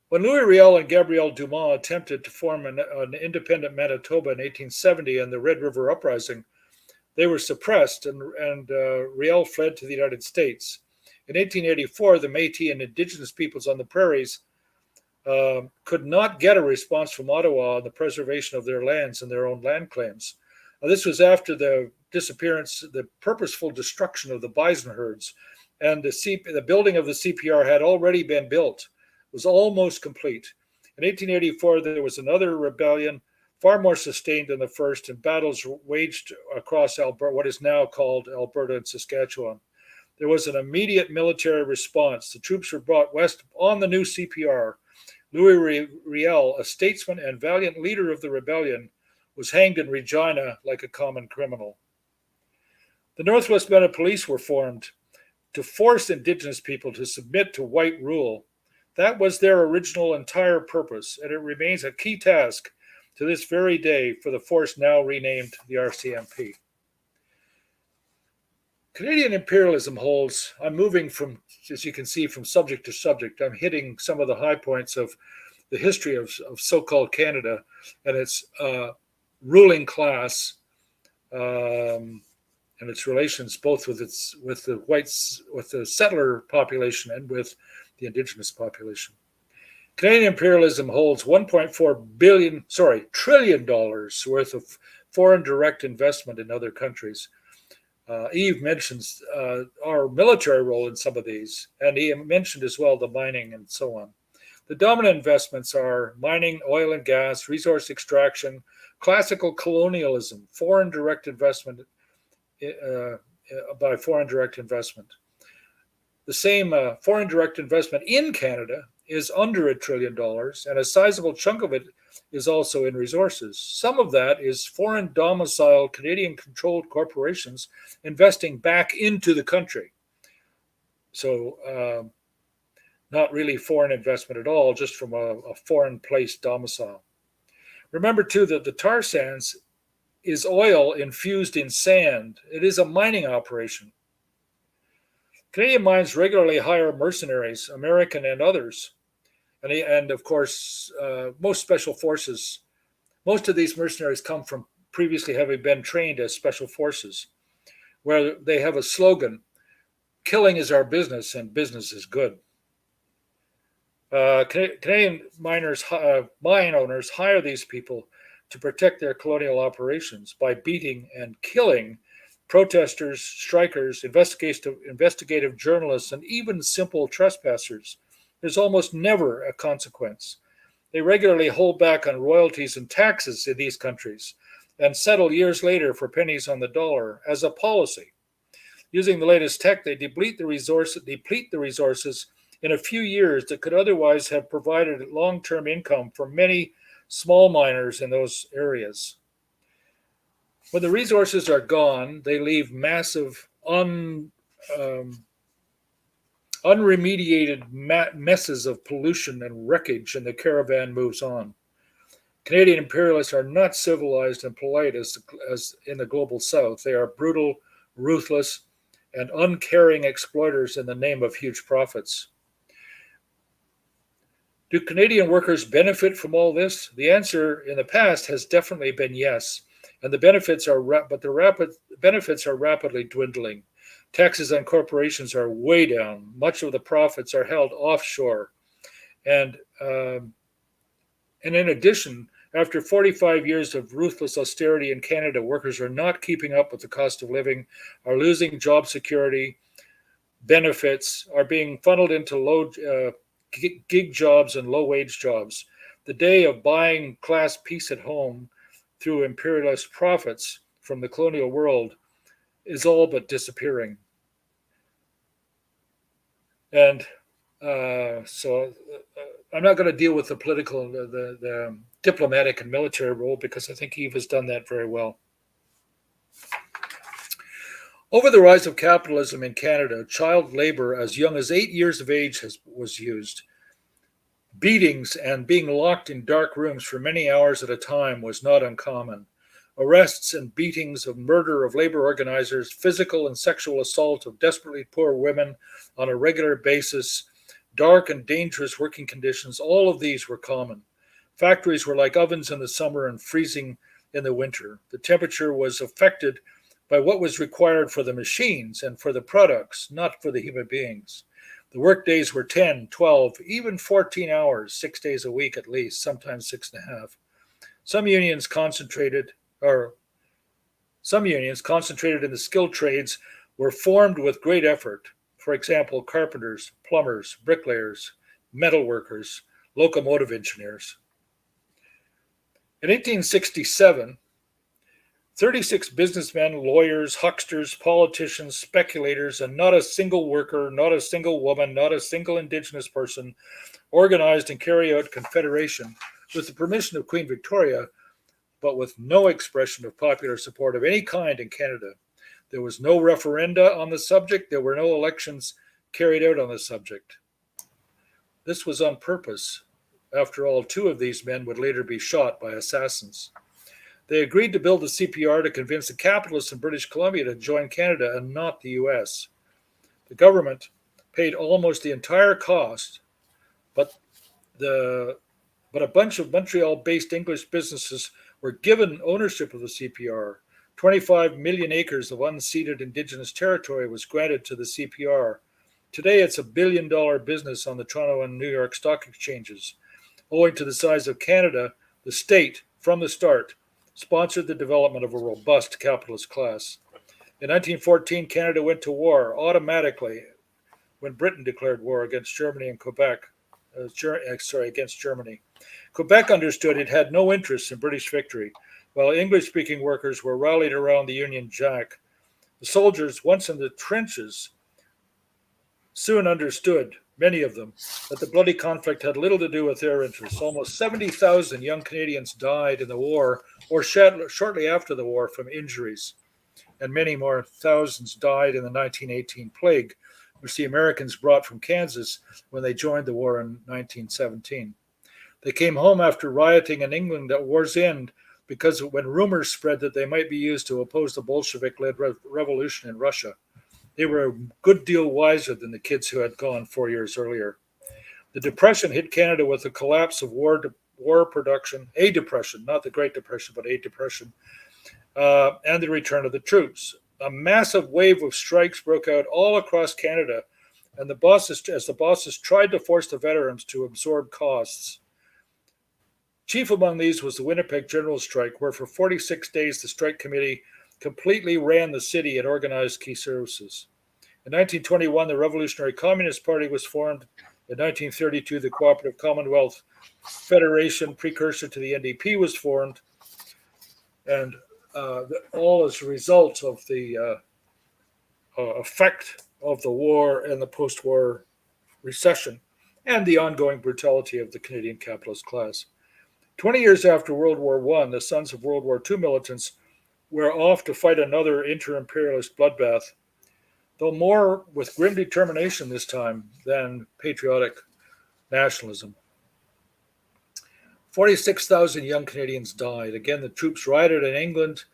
When Louis Riel and Gabrielle Dumont attempted to form an independent Manitoba in 1870 and the Red River Uprising, they were suppressed, and Riel fled to the United States. In 1884, the Métis and Indigenous peoples on the prairies could not get a response from Ottawa on the preservation of their lands and their own land claims. This was after the disappearance, the purposeful destruction of the bison herds, and the building of the CPR had already been built. It was almost complete. In 1884, there was another rebellion, far more sustained than the first, and battles waged across Alberta, what is now called Alberta and Saskatchewan. There was an immediate military response. The troops were brought west on the new CPR. Louis Riel, a statesman and valiant leader of the rebellion, was hanged in Regina like a common criminal. The Northwest Mounted Police were formed to force Indigenous people to submit to white rule. That was their original entire purpose, and it remains a key task to this very day for the force now renamed the RCMP. Canadian imperialism holds, I'm moving from, as you can see, from subject to subject. I'm hitting some of the high points of the history of so-called Canada and its ruling class and its relations both with the whites, with the settler population, and with the Indigenous population. Canadian imperialism holds $1.4 trillion worth of foreign direct investment in other countries. Yves mentions our military role in some of these, and he mentioned as well the mining and so on. The dominant investments are mining, oil and gas, resource extraction, classical colonialism, foreign direct investment by foreign direct investment. The same foreign direct investment in Canada is under $1 trillion, and a sizable chunk of it is also in resources. Some of that is foreign domiciled Canadian-controlled corporations investing back into the country. So not really foreign investment at all, just from a foreign place domicile. Remember, too, that the tar sands is oil infused in sand. It is a mining operation. Canadian mines regularly hire mercenaries, American and others. And of course, most special forces, most of these mercenaries come from previously having been trained as special forces, where they have a slogan, killing is our business and business is good. Canadian mine owners hire these people to protect their colonial operations by beating and killing protesters, strikers, investigative journalists, and even simple trespassers. There's almost never a consequence. They regularly hold back on royalties and taxes in these countries and settle years later for pennies on the dollar as a policy. Using the latest tech, they deplete the resources in a few years that could otherwise have provided long-term income for many small miners in those areas. When the resources are gone, they leave massive, unremediated messes of pollution and wreckage, and the caravan moves on. Canadian imperialists are not civilized and polite as in the global south. They are brutal, ruthless, and uncaring exploiters in the name of huge profits. Do Canadian workers benefit from all this? The answer in the past has definitely been yes, and the benefits are rapidly dwindling. Taxes on corporations are way down. Much of the profits are held offshore, and in addition, after 45 years of ruthless austerity in Canada, workers are not keeping up with the cost of living, are losing job security, benefits, are being funneled into low gig jobs and low-wage jobs. The day of buying class peace at home through imperialist profits from the colonial world is all but disappearing. And so I'm not going to deal with the political, the diplomatic and military role, because I think Yves has done that very well. Over the rise of capitalism in Canada, child labor as young as 8 years of age was used. Beatings and being locked in dark rooms for many hours at a time was not uncommon. Arrests and beatings of murder of labor organizers, physical and sexual assault of desperately poor women on a regular basis, dark and dangerous working conditions, all of these were common. Factories were like ovens in the summer and freezing in the winter. The temperature was affected by what was required for the machines and for the products, not for the human beings. The work days were 10, 12, even 14 hours, 6 days a week at least, sometimes 6.5. Some unions concentrated in the skilled trades were formed with great effort. For example, carpenters, plumbers, bricklayers, metal workers, locomotive engineers. In 1867, 36 businessmen, lawyers, hucksters, politicians, speculators, and not a single worker, not a single woman, not a single Indigenous person organized and carried out confederation with the permission of Queen Victoria, but with no expression of popular support of any kind in Canada. There was no referenda on the subject. There were no elections carried out on the subject. This was on purpose. After all, 2 of these men would later be shot by assassins. They agreed to build the CPR to convince the capitalists in British Columbia to join Canada and not the US. The government paid almost the entire cost, but a bunch of Montreal-based English businesses were given ownership of the CPR. 25 million acres of unceded Indigenous territory was granted to the CPR. Today, it's $1 billion business on the Toronto and New York stock exchanges. Owing to the size of Canada, the state, from the start, sponsored the development of a robust capitalist class. In 1914, Canada went to war automatically when Britain declared war against Germany and Quebec. Against Germany. Quebec understood it had no interest in British victory, while English-speaking workers were rallied around the Union Jack. The soldiers, once in the trenches, soon understood, many of them, that the bloody conflict had little to do with their interests. Almost 70,000 young Canadians died in the war or shortly after the war from injuries, and many more thousands died in the 1918 plague, which the Americans brought from Kansas when they joined the war in 1917. They came home after rioting in England at war's end because when rumors spread that they might be used to oppose the Bolshevik-led revolution in Russia. They were a good deal wiser than the kids who had gone 4 years earlier. The Depression hit Canada with the collapse of war production, a depression, not the Great Depression, but a depression, and the return of the troops. A massive wave of strikes broke out all across Canada, and as the bosses tried to force the veterans to absorb costs. Chief among these was the Winnipeg General Strike, where for 46 days the strike committee completely ran the city and organized key services. In 1921, the Revolutionary Communist Party was formed. In 1932, the Cooperative Commonwealth Federation, precursor to the NDP, was formed. And all as a result of the effect of the war and the post-war recession and the ongoing brutality of the Canadian capitalist class. 20 years after World War I, the sons of World War II militants were off to fight another inter-imperialist bloodbath, though more with grim determination this time than patriotic nationalism. 46,000 young Canadians died. Again, the troops rioted in England,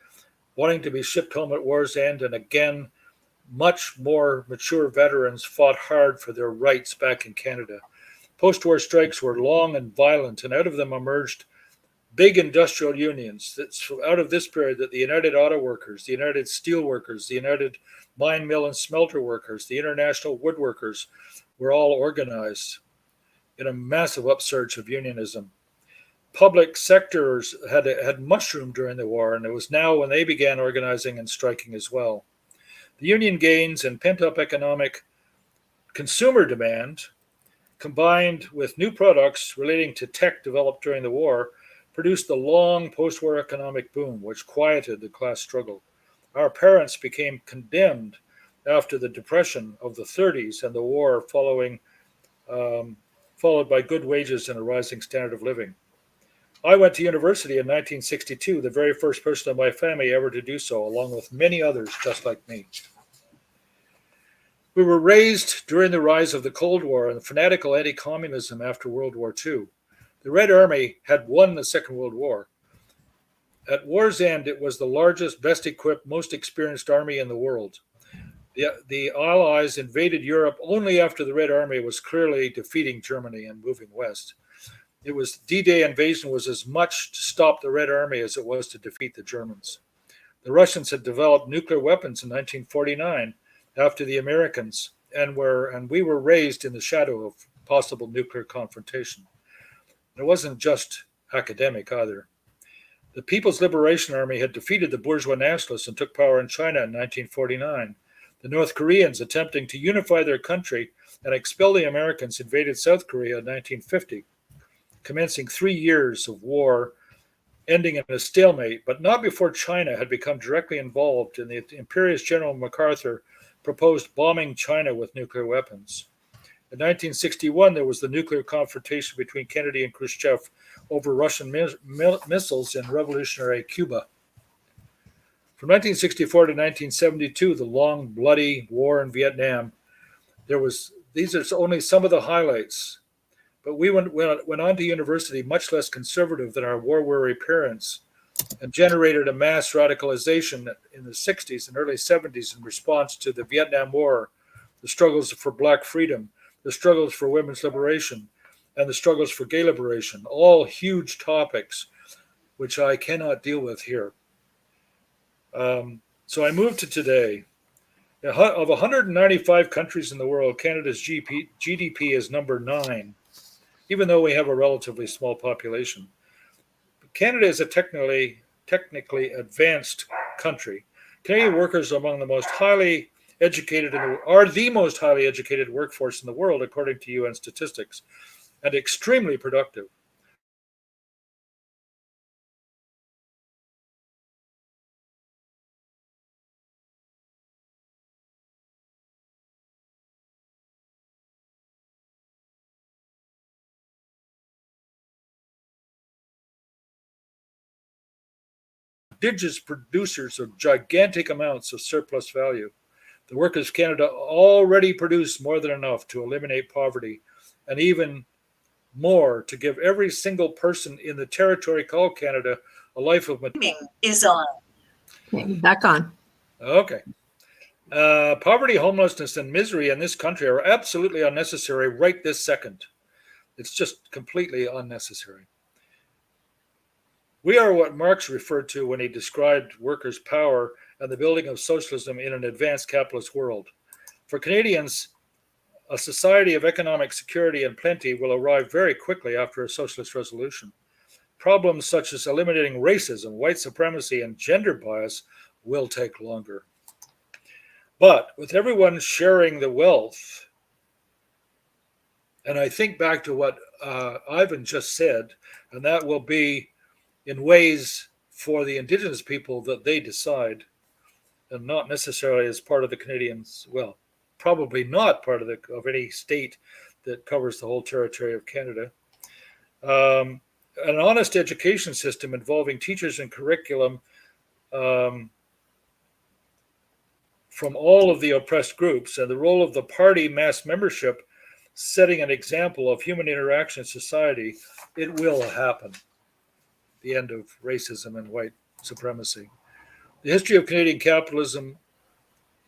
wanting to be shipped home at war's end, and again, much more mature veterans fought hard for their rights back in Canada. Post-war strikes were long and violent, and out of them emerged big industrial unions. It's out of this period that the United Auto Workers, the United Steel Workers, the United Mine, Mill, and Smelter Workers, the International Woodworkers were all organized in a massive upsurge of unionism. Public sectors had mushroomed during the war, and it was now when they began organizing and striking as well. The union gains and pent-up economic consumer demand, combined with new products relating to tech developed during the war, produced the long post-war economic boom, which quieted the class struggle. Our parents became condemned after the Depression of the 30s and the war followed by good wages and a rising standard of living. I went to university in 1962, the very first person in my family ever to do so, along with many others just like me. We were raised during the rise of the Cold War and fanatical anti-communism after World War II. The Red Army had won the Second World War. At war's end, it was the largest, best equipped, most experienced army in the world. The Allies invaded Europe only after the Red Army was clearly defeating Germany and moving west. It was D-Day invasion was as much to stop the Red Army as it was to defeat the Germans. The Russians had developed nuclear weapons in 1949 after the Americans, and we were raised in the shadow of possible nuclear confrontation. It wasn't just academic either. The People's Liberation Army had defeated the bourgeois nationalists and took power in China in 1949. The North Koreans, attempting to unify their country and expel the Americans, invaded South Korea in 1950, commencing 3 years of war, ending in a stalemate, but not before China had become directly involved in the imperious General MacArthur proposed bombing China with nuclear weapons. In 1961, there was the nuclear confrontation between Kennedy and Khrushchev over Russian missiles in revolutionary Cuba. From 1964 to 1972, the long, bloody war in Vietnam, these are only some of the highlights. But we went on to university much less conservative than our war-weary parents and generated a mass radicalization in the 60s and early 70s in response to the Vietnam War, the struggles for Black freedom, the struggles for women's liberation, and the struggles for gay liberation, all huge topics which I cannot deal with here. So I moved to today. Of 195 countries in the world, Canada's GDP is number 9, even though we have a relatively small population. Canada is a technically advanced country. Canadian workers are among the most highly educated are the most highly educated workforce in the world, according to UN statistics, and extremely productive. Prodigious producers of gigantic amounts of surplus value. The workers of Canada already produce more than enough to eliminate poverty, and even more to give every single person in the territory called Canada a life of is on. Okay, back on. Okay. Poverty, homelessness, and misery in this country are absolutely unnecessary right this second. It's just completely unnecessary. We are what Marx referred to when he described workers' power and the building of socialism in an advanced capitalist world. For Canadians, a society of economic security and plenty will arrive very quickly after a socialist resolution. problems such as eliminating racism, white supremacy, and gender bias will take longer. But with everyone sharing the wealth, and I think back to what Ivan just said, and that will be in ways for the Indigenous people that they decide, and not necessarily as part of the Canadians, well, probably not part of any state that covers the whole territory of Canada. An honest education system involving teachers and curriculum from all of the oppressed groups, and the role of the party mass membership setting an example of human interaction in society, it will happen. The end of racism and white supremacy. The history of Canadian capitalism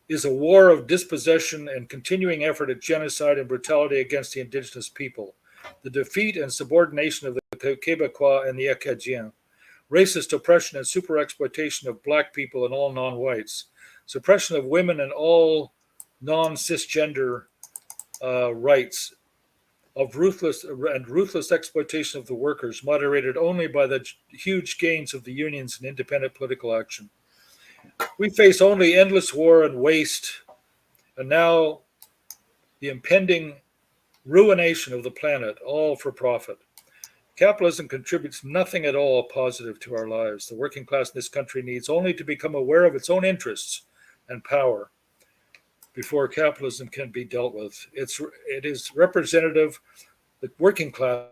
is a war of dispossession and continuing effort at genocide and brutality against the Indigenous people, the defeat and subordination of the Québécois and the Acadiens, racist oppression and super exploitation of Black people and all non-whites, suppression of women and all non-cisgender rights, of ruthless exploitation of the workers, moderated only by the huge gains of the unions and independent political action. We face only endless war and waste, and now the impending ruination of the planet, all for profit. Capitalism contributes nothing at all positive to our lives. The working class in this country needs only to become aware of its own interests and power before capitalism can be dealt with. It is representative, the working class,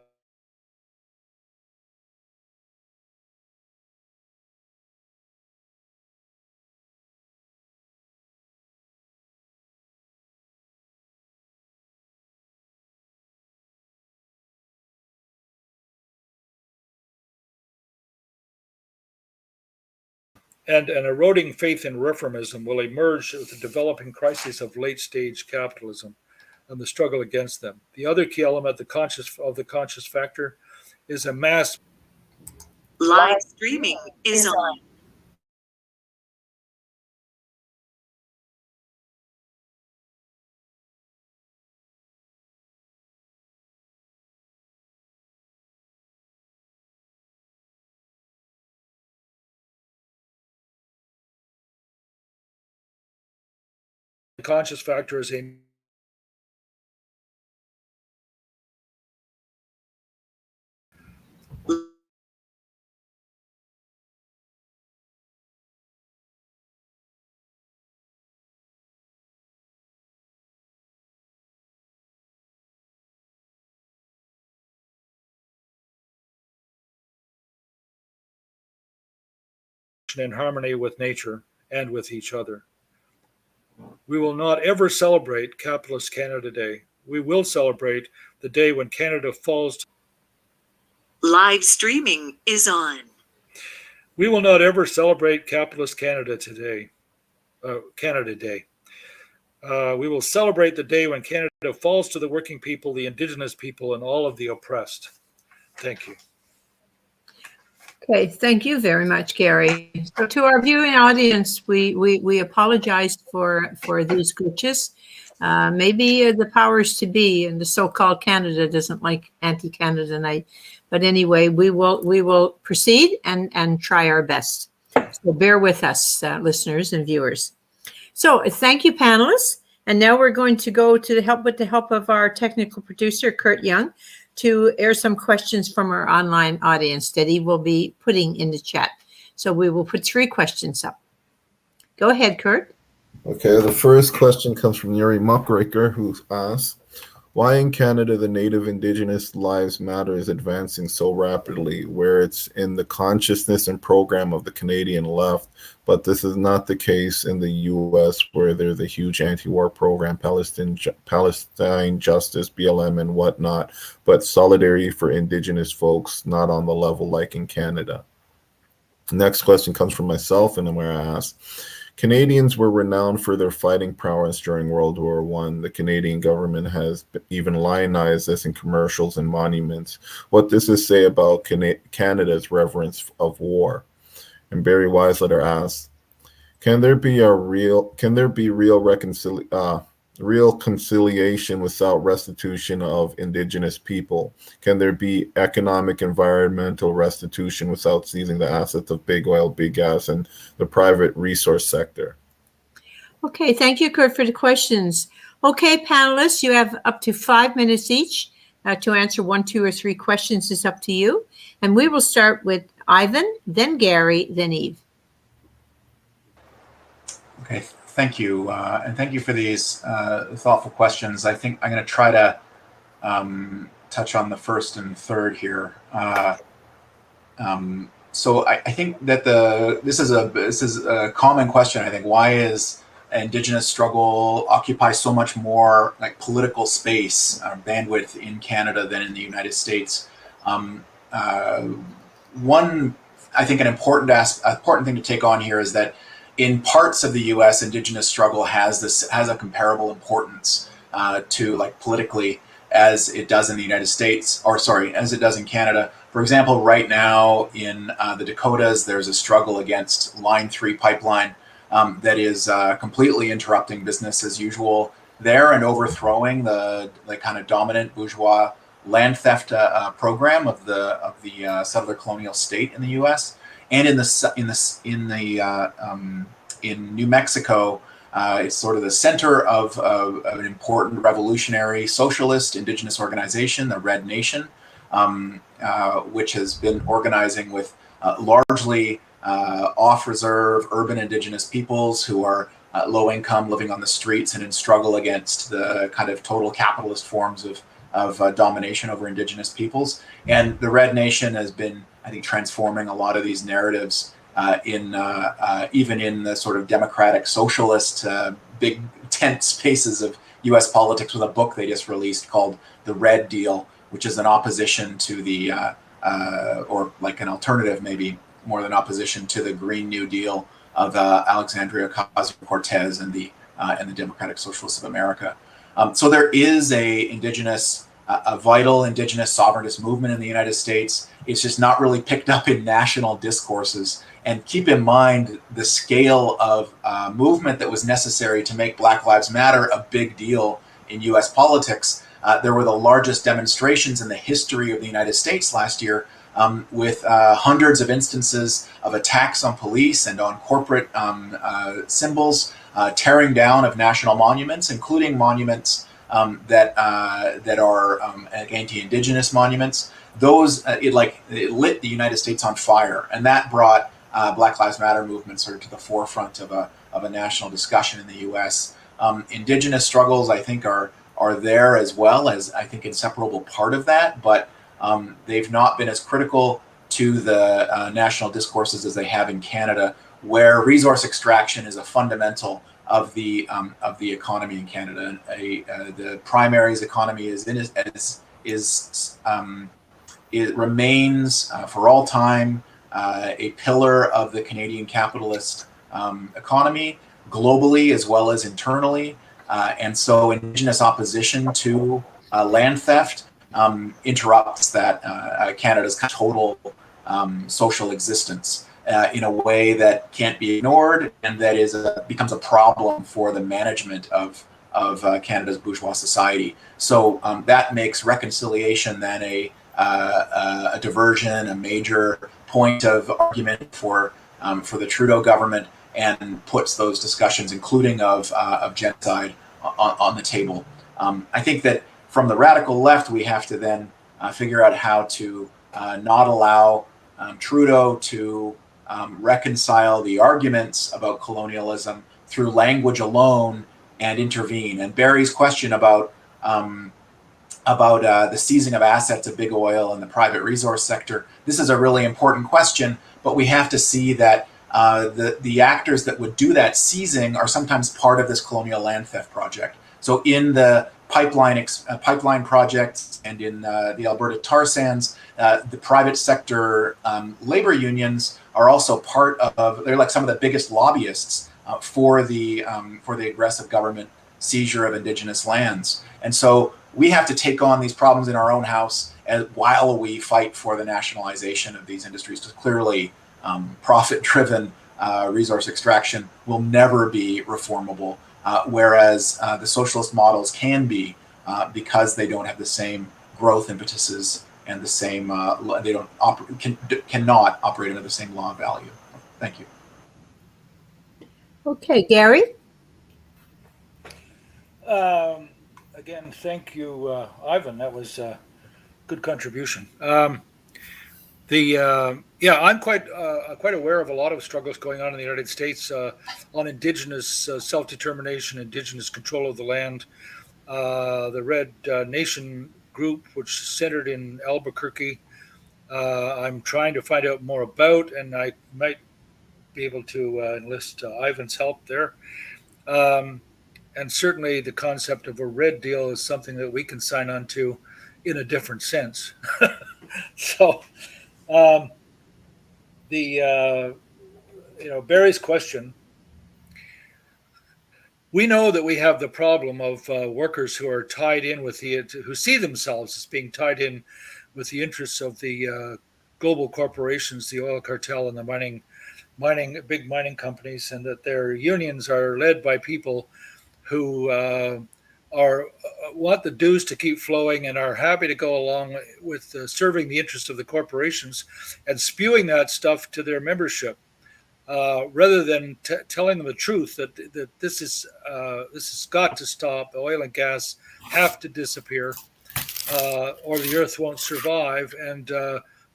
and an eroding faith in reformism will emerge with the developing crises of late-stage capitalism and the struggle against them. The other key element, the conscious factor, is a mass. Live streaming is on. The conscious factor is a in harmony with nature and with each other. We will not ever celebrate Capitalist Canada Day. We will celebrate the day when Canada falls. Live streaming is on. We will not ever celebrate Capitalist Canada Day. We will celebrate the day when Canada falls to the working people, the Indigenous people, and all of the oppressed. Thank you. Okay, thank you very much, Gary. So to our viewing audience, we apologize for these glitches. Maybe the powers to be and the so-called Canada doesn't like anti-Canada night, but anyway, we will proceed and try our best. So bear with us, listeners and viewers. So thank you, panelists. And now we're going to go to with the help of our technical producer, Kurt Young, to air some questions from our online audience that he will be putting in the chat. So we will put 3 questions up. Go ahead, Kurt. Okay, the first question comes from Yuri Muckraker, who asks, why in Canada the Native Indigenous Lives Matter is advancing so rapidly, where it's in the consciousness and program of the Canadian left, but this is not the case in the U.S., where there's a huge anti-war program, Palestine Justice, BLM, and whatnot, but solidarity for Indigenous folks not on the level like in Canada. Next question comes from myself, and I'm going to ask, Canadians were renowned for their fighting prowess during World War I. The Canadian government has even lionized this in commercials and monuments. What does this say about Canada's reverence of war? And Barry Weisletter asks, can there be real reconciliation real conciliation without restitution of indigenous people? Can there be economic, environmental restitution without seizing the assets of big oil, big gas, and the private resource sector? Okay, thank you, Kurt, for the questions. Okay, panelists, you have up to 5 minutes each to answer 1, 2, or 3 questions. It's up to you. And we will start with Ivan, then Gary, then Yves. Okay, thank you. And thank you for these thoughtful questions. I think I'm going to try to touch on the first and third here. So I think that this is a common question. I think, why is Indigenous struggle occupy so much more like political space, bandwidth in Canada than in the United States? One, I think, an important thing to take on here is that in parts of the U.S., Indigenous struggle has a comparable importance to, like, politically, as it does in the United States, as it does in Canada. For example, right now in the Dakotas, there's a struggle against Line 3 pipeline that is completely interrupting business as usual there and overthrowing the kind of dominant bourgeois land theft program of the settler colonial state in the U.S. And in New Mexico, it's sort of the center of an important revolutionary socialist indigenous organization, the Red Nation, which has been organizing with largely off-reserve urban indigenous peoples who are low income, living on the streets and in struggle against the kind of total capitalist forms of domination over indigenous peoples. And the Red Nation has been, I think, transforming a lot of these narratives even in the sort of democratic socialist big tent spaces of U.S. politics, with a book they just released called The Red Deal, which is an opposition to the, or like an alternative, maybe more than opposition to the Green New Deal of Alexandria Ocasio-Cortez and the Democratic Socialists of America. So there is a vital indigenous sovereigntist movement in the United States. It's just not really picked up in national discourses. And keep in mind the scale of movement that was necessary to make Black Lives Matter a big deal in U.S. politics. There were the largest demonstrations in the history of the United States last year, with hundreds of instances of attacks on police and on corporate symbols, tearing down of national monuments, including monuments that are anti-indigenous monuments. Those it lit the United States on fire, and that brought Black Lives Matter movement sort of to the forefront of a national discussion in the U.S. Indigenous struggles, I think, are there as well as, I think, inseparable part of that, but they've not been as critical to the national discourses as they have in Canada, where resource extraction is a fundamental of the economy in Canada. The primaries economy it remains for all time a pillar of the Canadian capitalist economy, globally as well as internally. And so Indigenous opposition to land theft interrupts that Canada's total social existence in a way that can't be ignored, and that becomes a problem for the management of Canada's bourgeois society. So that makes reconciliation then a diversion, a major point of argument for the Trudeau government, and puts those discussions, including of genocide, on the table. I think that from the radical left, we have to then figure out how to not allow Trudeau to reconcile the arguments about colonialism through language alone and intervene. And Barry's question about the seizing of assets of big oil and the private resource sector, this is a really important question, but we have to see that the actors that would do that seizing are sometimes part of this colonial land theft project. So in the pipeline projects and in the Alberta tar sands, the private sector labor unions are also part of, they're like some of the biggest lobbyists for the aggressive government seizure of Indigenous lands. And so we have to take on these problems in our own house while we fight for the nationalization of these industries, because clearly profit-driven resource extraction will never be reformable. whereas the socialist models can be because they don't have the same growth impetuses and the same they don't cannot operate under the same law of value. Thank you. Okay, Gary. Again, thank you, Ivan. That was a good contribution. I'm quite aware of a lot of struggles going on in the United States on indigenous self-determination, indigenous control of the land. The Red Nation group, which is centered in Albuquerque, I'm trying to find out more about, and I might be able to enlist Ivan's help there. And certainly the concept of a red deal is something that we can sign on to in a different sense. So Barry's question, we know that we have the problem of workers who are tied in with who see themselves as being tied in with the interests of the global corporations, the oil cartel and the big mining companies, and that their unions are led by people who want the dues to keep flowing and are happy to go along with serving the interests of the corporations and spewing that stuff to their membership, rather than telling them the truth that this has got to stop. Oil and gas have to disappear, or the earth won't survive, and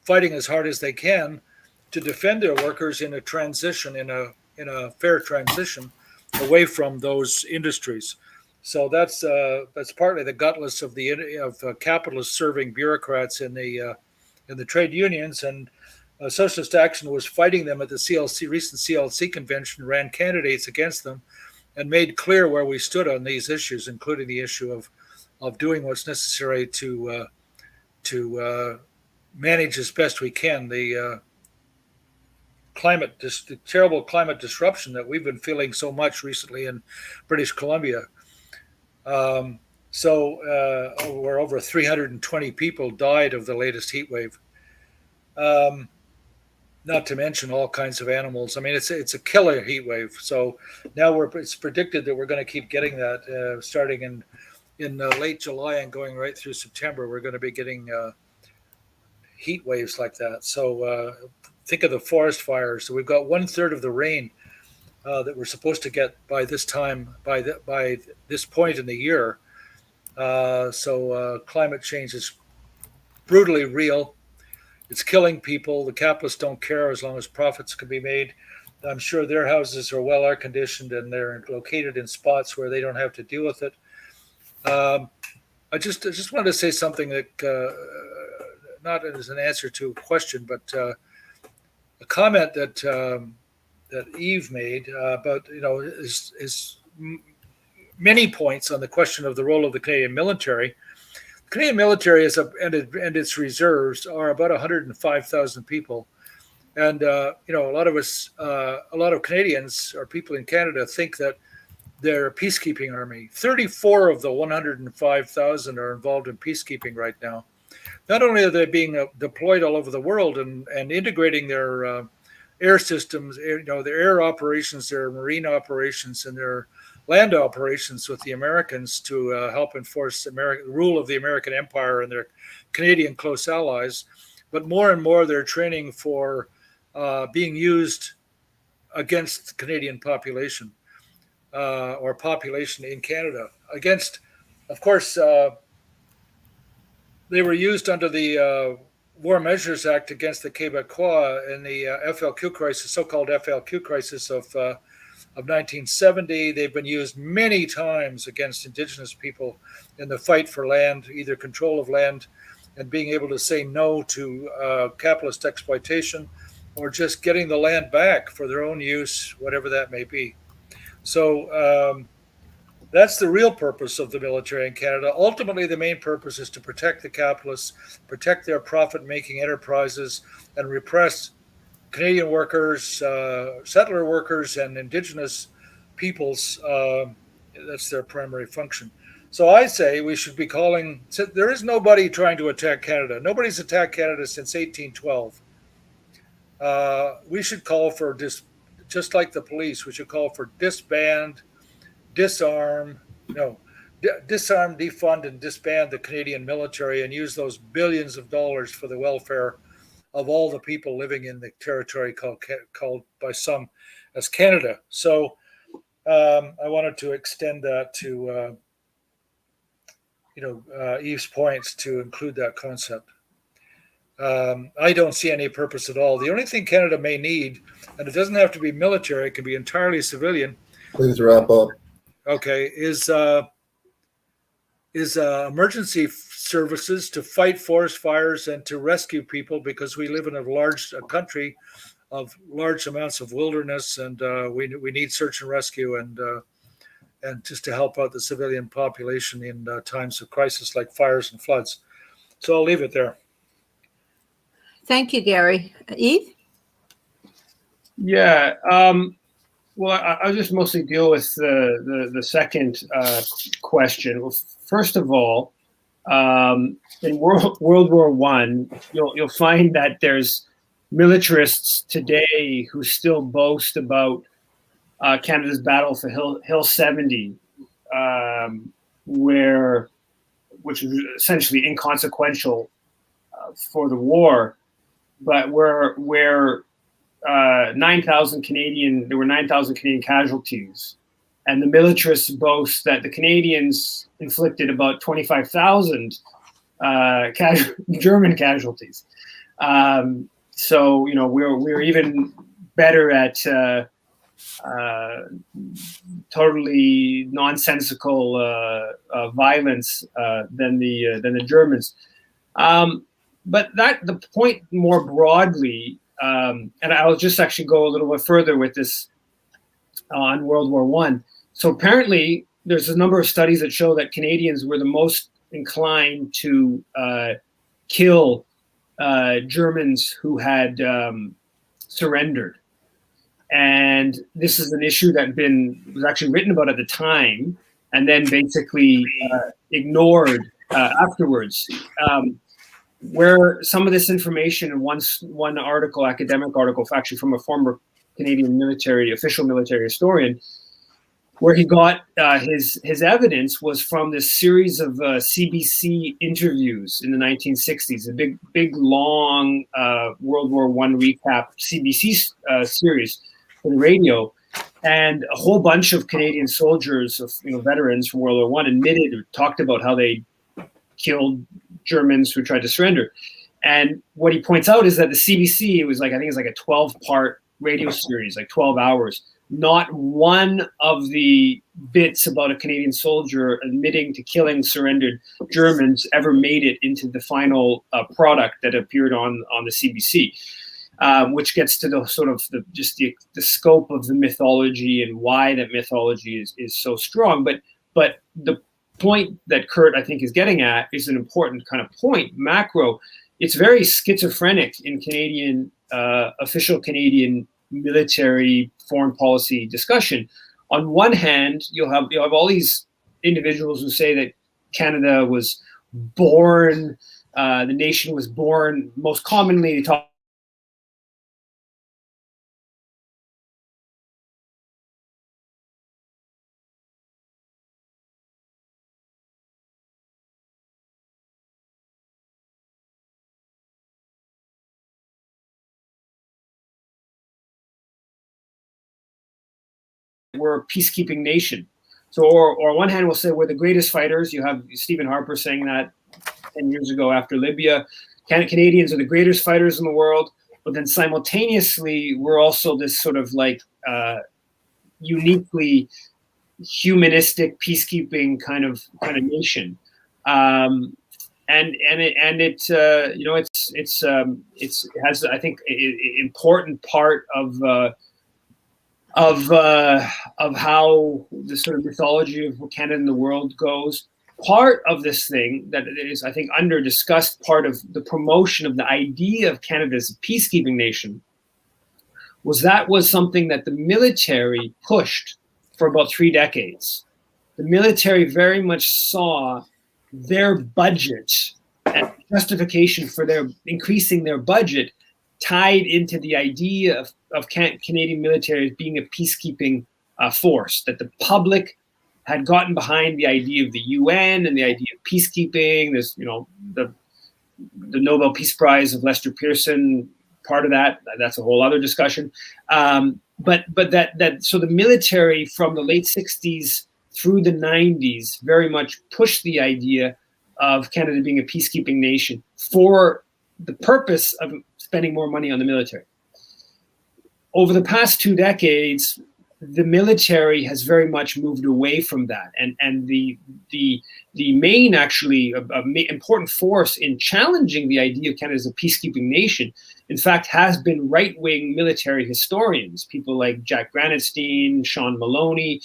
fighting as hard as they can to defend their workers in a transition, in a fair transition away from those industries. So that's partly the gutless of capitalist serving bureaucrats in the trade unions, and Socialist Action was fighting them at the recent CLC convention, ran candidates against them, and made clear where we stood on these issues, including the issue of doing what's necessary to manage as best we can the terrible climate disruption that we've been feeling so much recently in British Columbia. Where over 320 people died of the latest heat wave. Not to mention all kinds of animals. I mean, it's a killer heat wave. So now it's predicted that we're going to keep getting that starting in late July and going right through September. We're going to be getting heat waves like that. So think of the forest fires. So we've got 1/3 of the rain that we're supposed to get by this time, by this point in the year. So climate change is brutally real. It's killing people. The capitalists don't care as long as profits can be made. I'm sure their houses are well air conditioned and they're located in spots where they don't have to deal with it. I just wanted to say something that not as an answer to a question, but a comment that Yves made about his many points on the question of the role of the Canadian military. The Canadian military and its reserves are about 105,000 people, and a lot of Canadians or people in Canada think that they're a peacekeeping army. 34 of the 105,000 are involved in peacekeeping right now. Not only are they being deployed all over the world and integrating their air systems, their air operations, their marine operations, and their land operations with the Americans to help enforce the rule of the American empire and their Canadian close allies. But more and more they're training for being used against the Canadian population or population in Canada. Against, of course, they were used under the War Measures Act against the Quebecois in the FLQ crisis, so-called FLQ crisis of 1970. They've been used many times against Indigenous people in the fight for land, either control of land and being able to say no to capitalist exploitation, or just getting the land back for their own use, whatever that may be. So that's the real purpose of the military in Canada. Ultimately, the main purpose is to protect the capitalists, protect their profit-making enterprises, and repress Canadian workers, settler workers, and Indigenous peoples. That's their primary function. So I say we should be calling. There is nobody trying to attack Canada. Nobody's attacked Canada since 1812. We should call for just like the police. We should call for disband, disarm, defund, and disband the Canadian military and use those billions of dollars for the welfare of all the people living in the territory called by some as Canada. So I wanted to extend that to Yves' points to include that concept. I don't see any purpose at all. The only thing Canada may need, and it doesn't have to be military, it can be entirely civilian. Please wrap up. Okay, is emergency services to fight forest fires and to rescue people, because we live in a country of large amounts of wilderness, and we need search and rescue and just to help out the civilian population in times of crisis like fires and floods. So I'll leave it there. Thank you, Gary. Yves? Yeah. Well, I'll just mostly deal with the second question. Well, first of all, in World War I, you'll find that there's militarists today who still boast about Canada's battle for Hill 70, which was essentially inconsequential for the war, but where 9,000 Canadian casualties, and the militarists boast that the Canadians inflicted about 25,000 German casualties. So we're even better at totally nonsensical violence than the Germans. But the point more broadly, and I'll just actually go a little bit further with this on World War I. So apparently there's a number of studies that show that Canadians were the most inclined to kill Germans who had surrendered. And this is an issue that was actually written about at the time and then basically ignored afterwards. Where some of this information in one article, academic article, actually from a former Canadian official military historian, where he got his evidence was from this series of CBC interviews in the 1960s, a big long World War I recap CBC series for the radio, and a whole bunch of Canadian soldiers, veterans from World War I, admitted or talked about how they killed Germans who tried to surrender. And what he points out is that the CBC, I think it was like a 12-part radio series, like 12 hours. Not one of the bits about a Canadian soldier admitting to killing surrendered Germans ever made it into the final product that appeared on the CBC, which gets to the sort of the scope of the mythology and why that mythology is so strong. But the point that Kurt, I think, is getting at is an important kind of point, macro. It's very schizophrenic in Canadian, official Canadian military foreign policy discussion. On one hand, you'll have all these individuals who say that Canada was born, the nation was born. Most commonly, they talk we're a peacekeeping nation. So, or on one hand, we'll say we're the greatest fighters. You have Stephen Harper saying that 10 years ago after Libya. Canadians are the greatest fighters in the world. But then simultaneously, we're also this sort of like uniquely humanistic peacekeeping kind of nation. It has, I think, an important part of how the sort of mythology of Canada in the world goes. Part of this thing that is, I think, under discussed, part of the promotion of the idea of Canada as a peacekeeping nation was something that the military pushed for about 3 decades. The military very much saw their budget and justification for their increasing their budget tied into the idea of Canadian military as being a peacekeeping force, that the public had gotten behind the idea of the UN and the idea of peacekeeping. There's, the Nobel Peace Prize of Lester Pearson, part of that. That's a whole other discussion. But so the military from the late 60s through the 90s very much pushed the idea of Canada being a peacekeeping nation for the purpose of spending more money on the military. Over the past 2 decades, the military has very much moved away from that, and the main important force in challenging the idea of Canada as a peacekeeping nation, in fact, has been right-wing military historians, people like Jack Granatstein, Sean Maloney,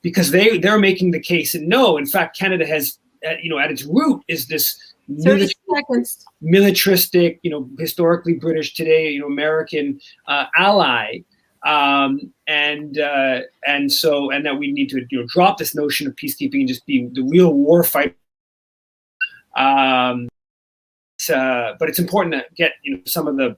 because they're making the case. And no, in fact, Canada has, at its root, is this 30 seconds. militaristic, historically British, today, American ally. And that we need to drop this notion of peacekeeping and just be the real war fight. But it's important to get some of the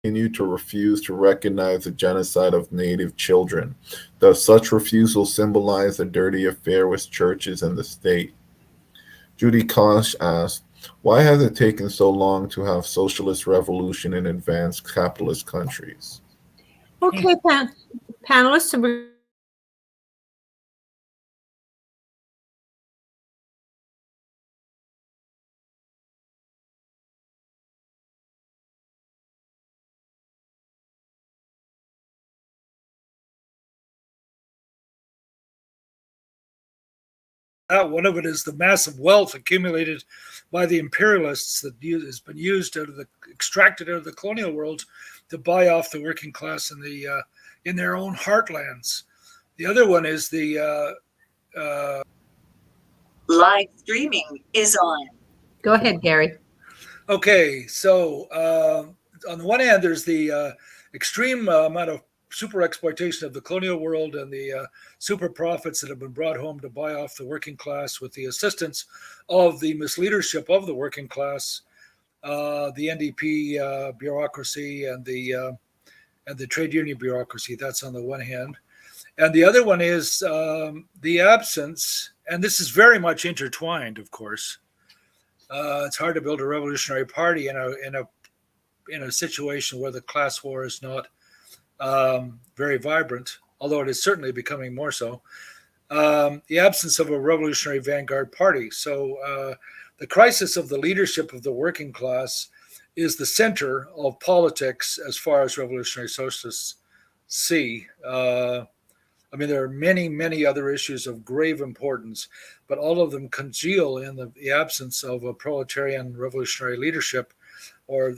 continue to refuse to recognize the genocide of Native children. Does such refusal symbolize a dirty affair with churches and the state? Judy Kosh asked, why has it taken so long to have socialist revolution in advanced capitalist countries? Okay, panelists. One of it is the massive wealth accumulated by the imperialists that has been extracted out of the colonial world to buy off the working class in their own heartlands. The other one is the live streaming is on. Go ahead, Gary. Okay, so on the one hand, there's the extreme amount of super exploitation of the colonial world and the super profits that have been brought home to buy off the working class with the assistance of the misleadership of the working class, the NDP bureaucracy and the trade union bureaucracy. That's on the one hand. And the other one is the absence, and this is very much intertwined, of course. It's hard to build a revolutionary party in a situation where the class war is not very vibrant, although it is certainly becoming more so. The absence of a revolutionary vanguard party. So the crisis of the leadership of the working class is the center of politics as far as revolutionary socialists see. There are many, many other issues of grave importance, but all of them congeal in the absence of a proletarian revolutionary leadership, or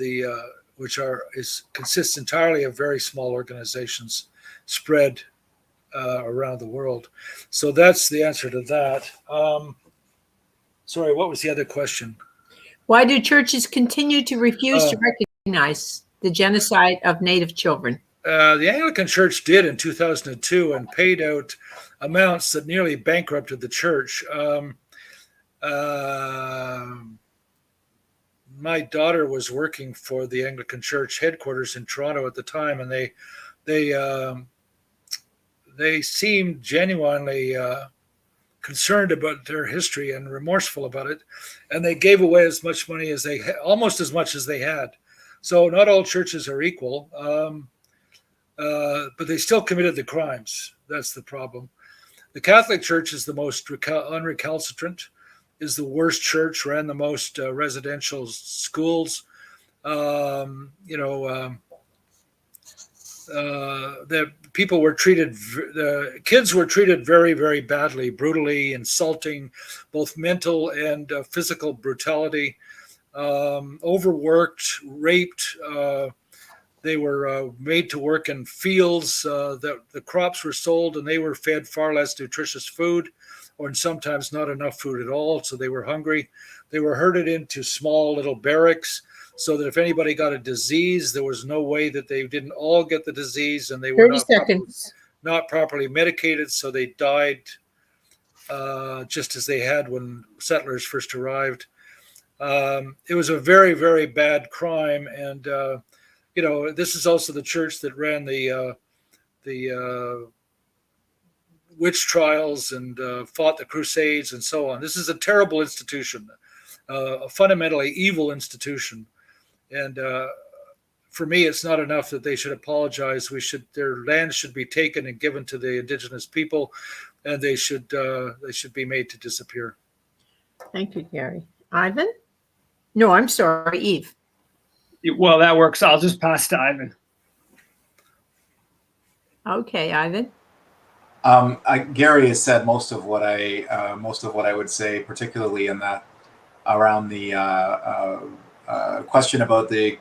consists entirely of very small organizations spread around the world. So that's the answer to that. Sorry, what was the other question? Why do churches continue to refuse to recognize the genocide of Native children? The Anglican Church did in 2002 and paid out amounts that nearly bankrupted the church. My daughter was working for the Anglican Church headquarters in Toronto at the time, and they seemed genuinely concerned about their history and remorseful about it, and they gave away as much money as almost as much as they had. So not all churches are equal, but they still committed the crimes. That's the problem. The Catholic Church is the most unrecalcitrant, is the worst church, ran the most residential schools. The kids were treated very, very badly, brutally, insulting, both mental and physical brutality, overworked, raped. They were made to work in fields that the crops were sold, and they were fed far less nutritious food, or sometimes not enough food at all, so they were hungry. They were herded into small little barracks. so that if anybody got a disease, there was no way that they didn't all get the disease, and they were 30 seconds. not properly medicated, so they died just as they had when settlers first arrived. It was a very, very bad crime, and this is also the church that ran the witch trials and fought the Crusades and so on. This is a terrible institution, a fundamentally evil institution, and for me, it's not enough that they should apologize. Their land should be taken and given to the indigenous people, and they should be made to disappear. Thank you, Gary. Ivan? No, I'm sorry, Yves. Well, that works. I'll just pass to Ivan. Okay, Ivan. Gary has said most of what I would say, particularly in that around the question about the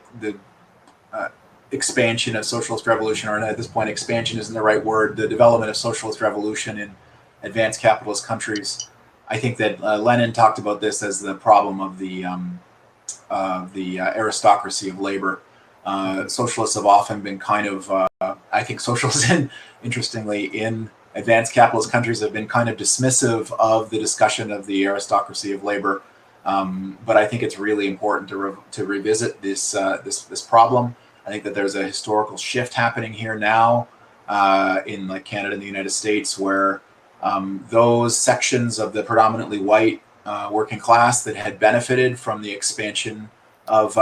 expansion of socialist revolution, or at this point, expansion isn't the right word. The development of socialist revolution in advanced capitalist countries. I think that Lenin talked about this as the problem of the aristocracy of labor. Socialists have often been kind of, I think socialists, interestingly, in advanced capitalist countries have been kind of dismissive of the discussion of the aristocracy of labor. But I think it's really important to revisit this problem. I think that there's a historical shift happening here now in like Canada and the United States, where those sections of the predominantly white working class that had benefited from the expansion of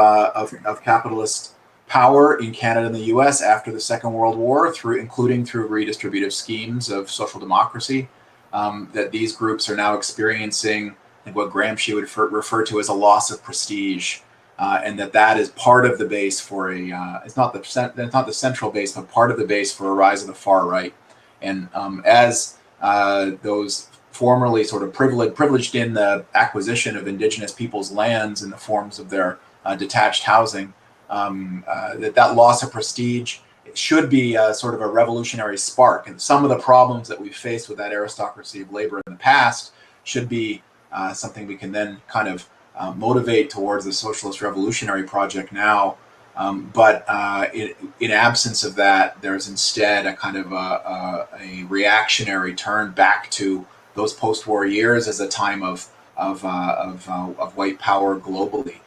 capitalist power in Canada and the U.S. after the Second World War, including through redistributive schemes of social democracy, that these groups are now experiencing what Gramsci would refer to as a loss of prestige, and that is part of the base for it's not the central base, but part of the base for a rise of the far right. And as those formerly sort of privileged in the acquisition of indigenous people's lands in the forms of their detached housing, that loss of prestige should be sort of a revolutionary spark. And some of the problems that we've faced with that aristocracy of labor in the past should be something we can then kind of motivate towards the socialist revolutionary project now. But in absence of that, there's instead a kind of a reactionary turn back to those post-war years as a time of white power globally.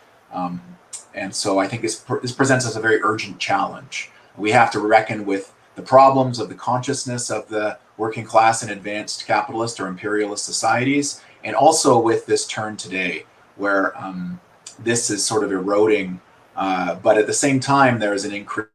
And so I think this presents us a very urgent challenge. We have to reckon with the problems of the consciousness of the working class in advanced capitalist or imperialist societies, and also with this turn today where this is sort of eroding, but at the same time there is an increase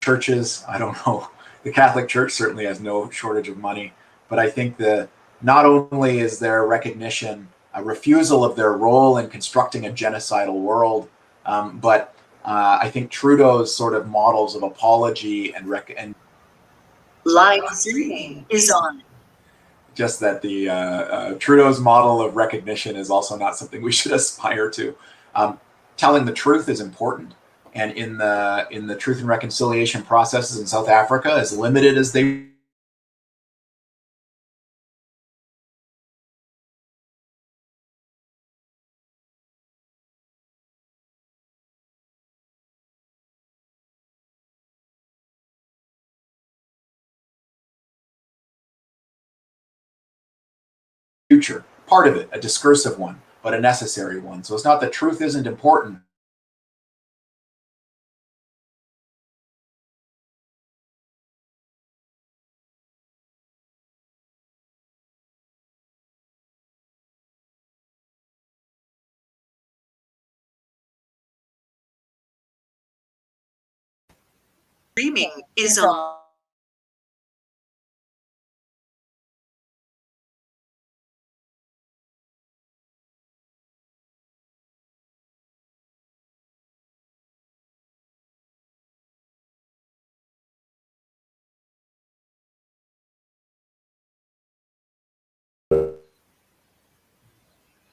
churches. I don't know. The Catholic Church certainly has no shortage of money, but I think that not only is there recognition, a refusal of their role in constructing a genocidal world, but I think Trudeau's sort of models of apology and Live streaming is on. just that the Trudeau's model of recognition is also not something we should aspire to. Telling the truth is important. And in the truth and reconciliation processes in South Africa, as limited as they future, part of it, a discursive one, but a necessary one. So it's not that truth isn't important. Streaming is on.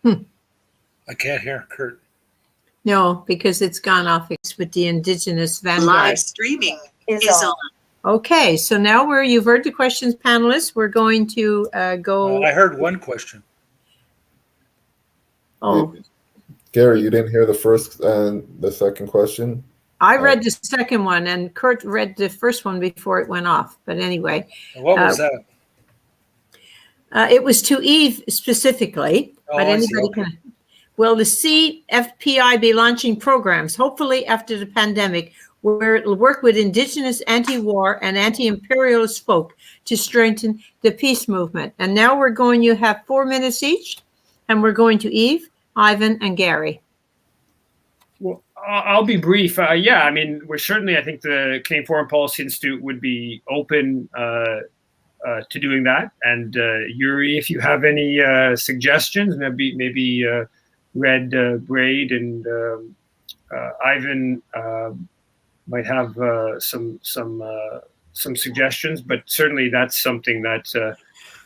I can't hear Kurt. No, because it's gone off with the Indigenous Vanguard. Live streaming is on. Okay, so now you've heard the questions, panelists. We're going to go. I heard one question. Oh, Gary, you didn't hear the first and the second question? I read the second one, and Kurt read the first one before it went off. But anyway. What was that? It was to Yves specifically, but anybody can. Will the CFPI be launching programs, hopefully after the pandemic, where it will work with Indigenous anti-war and anti-imperialist folk to strengthen the peace movement? And now you have 4 minutes each, and we're going to Yves, Ivan, and Gary. Well, I'll be brief. Yeah, I mean, we're certainly, I think the Canadian Foreign Policy Institute would be open to doing that. And Yuri, if you have any suggestions, maybe Red, Braid, and Ivan might have some suggestions. But certainly, that's something that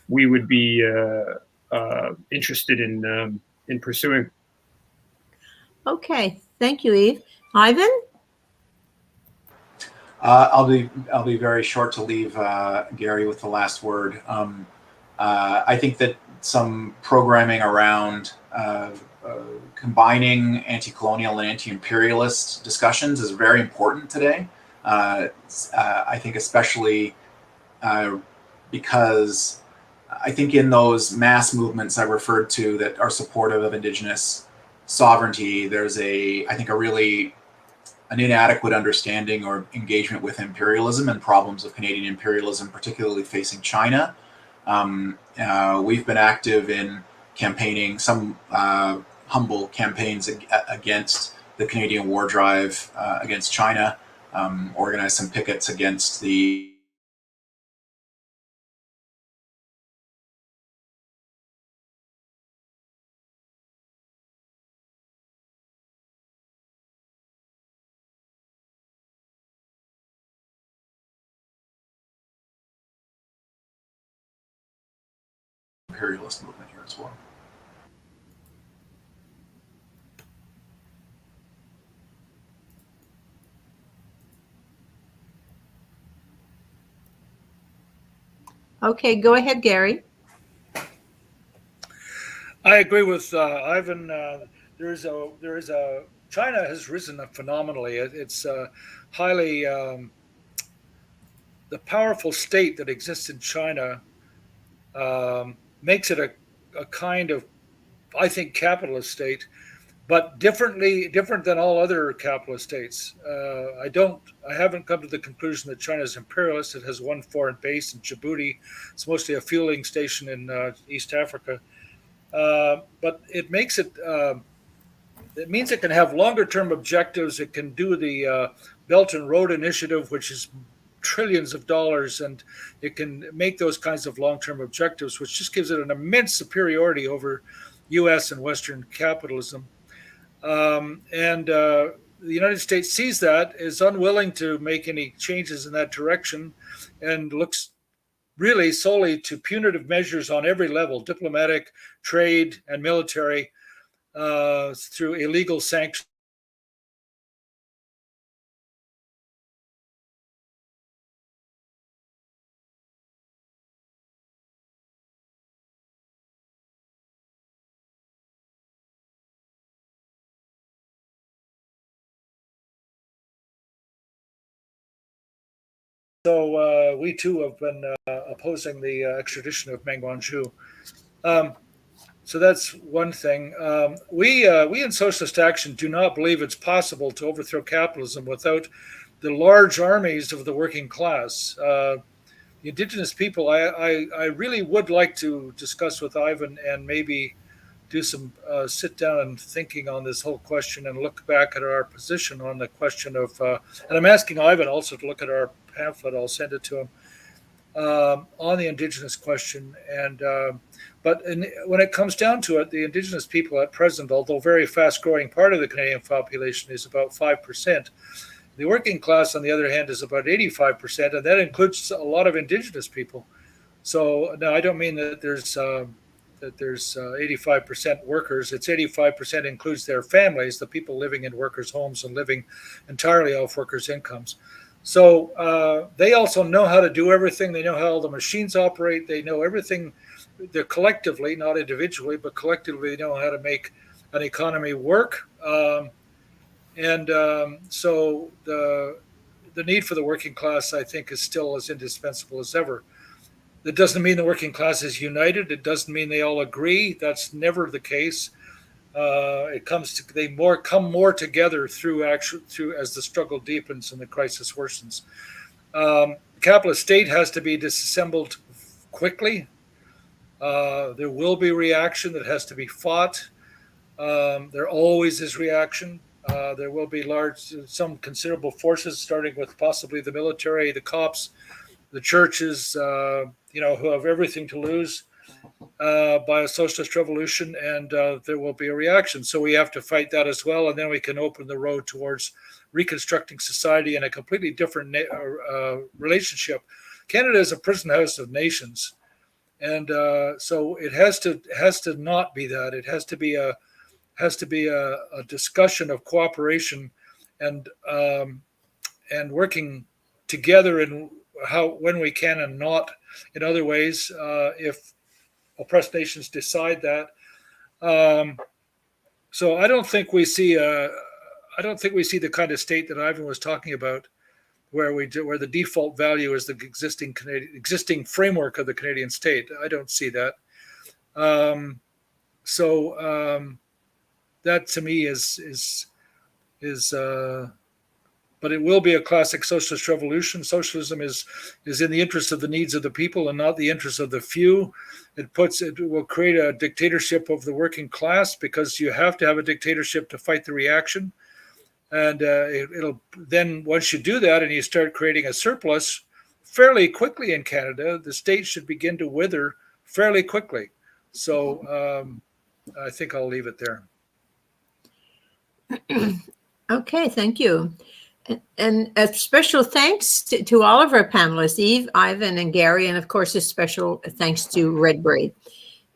we would be interested in pursuing. Okay, thank you, Yves. Ivan? I'll be very short to leave Gary with the last word. I think that some programming around combining anti-colonial and anti-imperialist discussions is very important today. I think especially because I think in those mass movements I referred to that are supportive of Indigenous sovereignty, there's I think an inadequate understanding or engagement with imperialism and problems of Canadian imperialism, particularly facing China. We've been active in campaigning, some humble campaigns against the Canadian war drive against China, organized some pickets against the imperialist movement here as well. Okay, go ahead, Gary. I agree with Ivan. China has risen up phenomenally. It's highly the powerful state that exists in China makes it a kind of, I think, capitalist state, but different than all other capitalist states. I haven't come to the conclusion that China is imperialist. It has one foreign base in Djibouti. It's mostly a fueling station in East Africa. But it makes it means it can have longer term objectives. It can do the Belt and Road Initiative, which is trillions of dollars, and it can make those kinds of long term objectives, which just gives it an immense superiority over US and Western capitalism. The United States sees that, is unwilling to make any changes in that direction, and looks really solely to punitive measures on every level, diplomatic, trade, and military, through illegal sanctions. So we too have been opposing the extradition of Meng Wanzhou. So that's one thing. We in Socialist Action do not believe it's possible to overthrow capitalism without the large armies of the working class. The Indigenous people, I really would like to discuss with Ivan and maybe do some sit down and thinking on this whole question and look back at our position on the question of, and I'm asking Ivan also to look at our pamphlet, I'll send it to him, on the Indigenous question. And but when it comes down to it, the Indigenous people at present, although very fast growing part of the Canadian population, is about 5%. The working class, on the other hand, is about 85%, and that includes a lot of Indigenous people. So no, I don't mean that there's that there's 85% workers. It's 85% includes their families, the people living in workers' homes and living entirely off workers' incomes. So they also know how to do everything. They know how all the machines operate. They know everything. They're collectively, not individually, but collectively, they know how to make an economy work. So the need for the working class, I think, is still as indispensable as ever. That doesn't mean the working class is united. It doesn't mean they all agree. That's never the case. They come more together through as the struggle deepens and the crisis worsens. The capitalist state has to be disassembled quickly. There will be reaction that has to be fought. There always is reaction. There will be some considerable forces, starting with possibly the military, the cops, the churches, who have everything to lose by a socialist revolution, and there will be a reaction. So we have to fight that as well, and then we can open the road towards reconstructing society in a completely different relationship. Canada is a prison house of nations, and so it has to not be that. It has to be a discussion of cooperation and working together in when we can and not in other ways if oppressed nations decide that. So I don't think we see the kind of state that Ivan was talking about, where the default value is the existing framework of the Canadian state. I don't see that. That to me is but it will be a classic socialist revolution. Socialism is in the interest of the needs of the people and not the interest of the few. It will create a dictatorship of the working class, because you have to have a dictatorship to fight the reaction. And it'll then, once you do that and you start creating a surplus fairly quickly in Canada, the state should begin to wither fairly quickly. So I think I'll leave it there. Okay, thank you. And a special thanks to all of our panelists, Yves, Ivan, and Gary, and of course a special thanks to Red Braid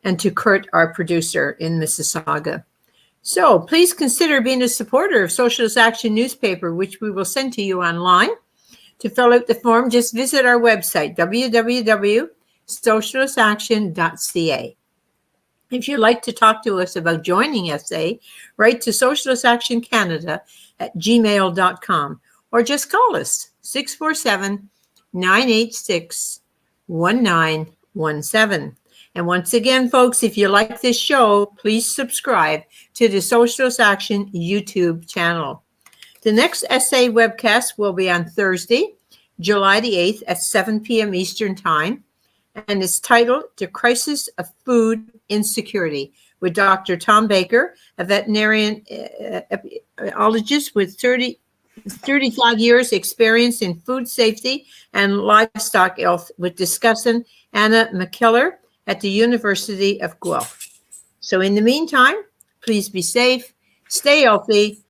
and to Kurt, our producer in Mississauga. So please consider being a supporter of Socialist Action newspaper, which we will send to you online. To fill out the form, just visit our website, www.socialistaction.ca. If you'd like to talk to us about joining SA, write to socialistactioncanada@gmail.com or just call us 647-986-1917. And once again, folks, if you like this show, please subscribe to the Socialist Action YouTube channel. The next SA webcast will be on Thursday, July the 8th at 7 p.m. Eastern Time, and it's titled The Crisis of Food Insecurity with Dr. Tom Baker, a veterinarian epidemiologist with 35 years experience in food safety and livestock health, with discussant Anna McKellar at the University of Guelph. So in the meantime, please be safe, stay healthy,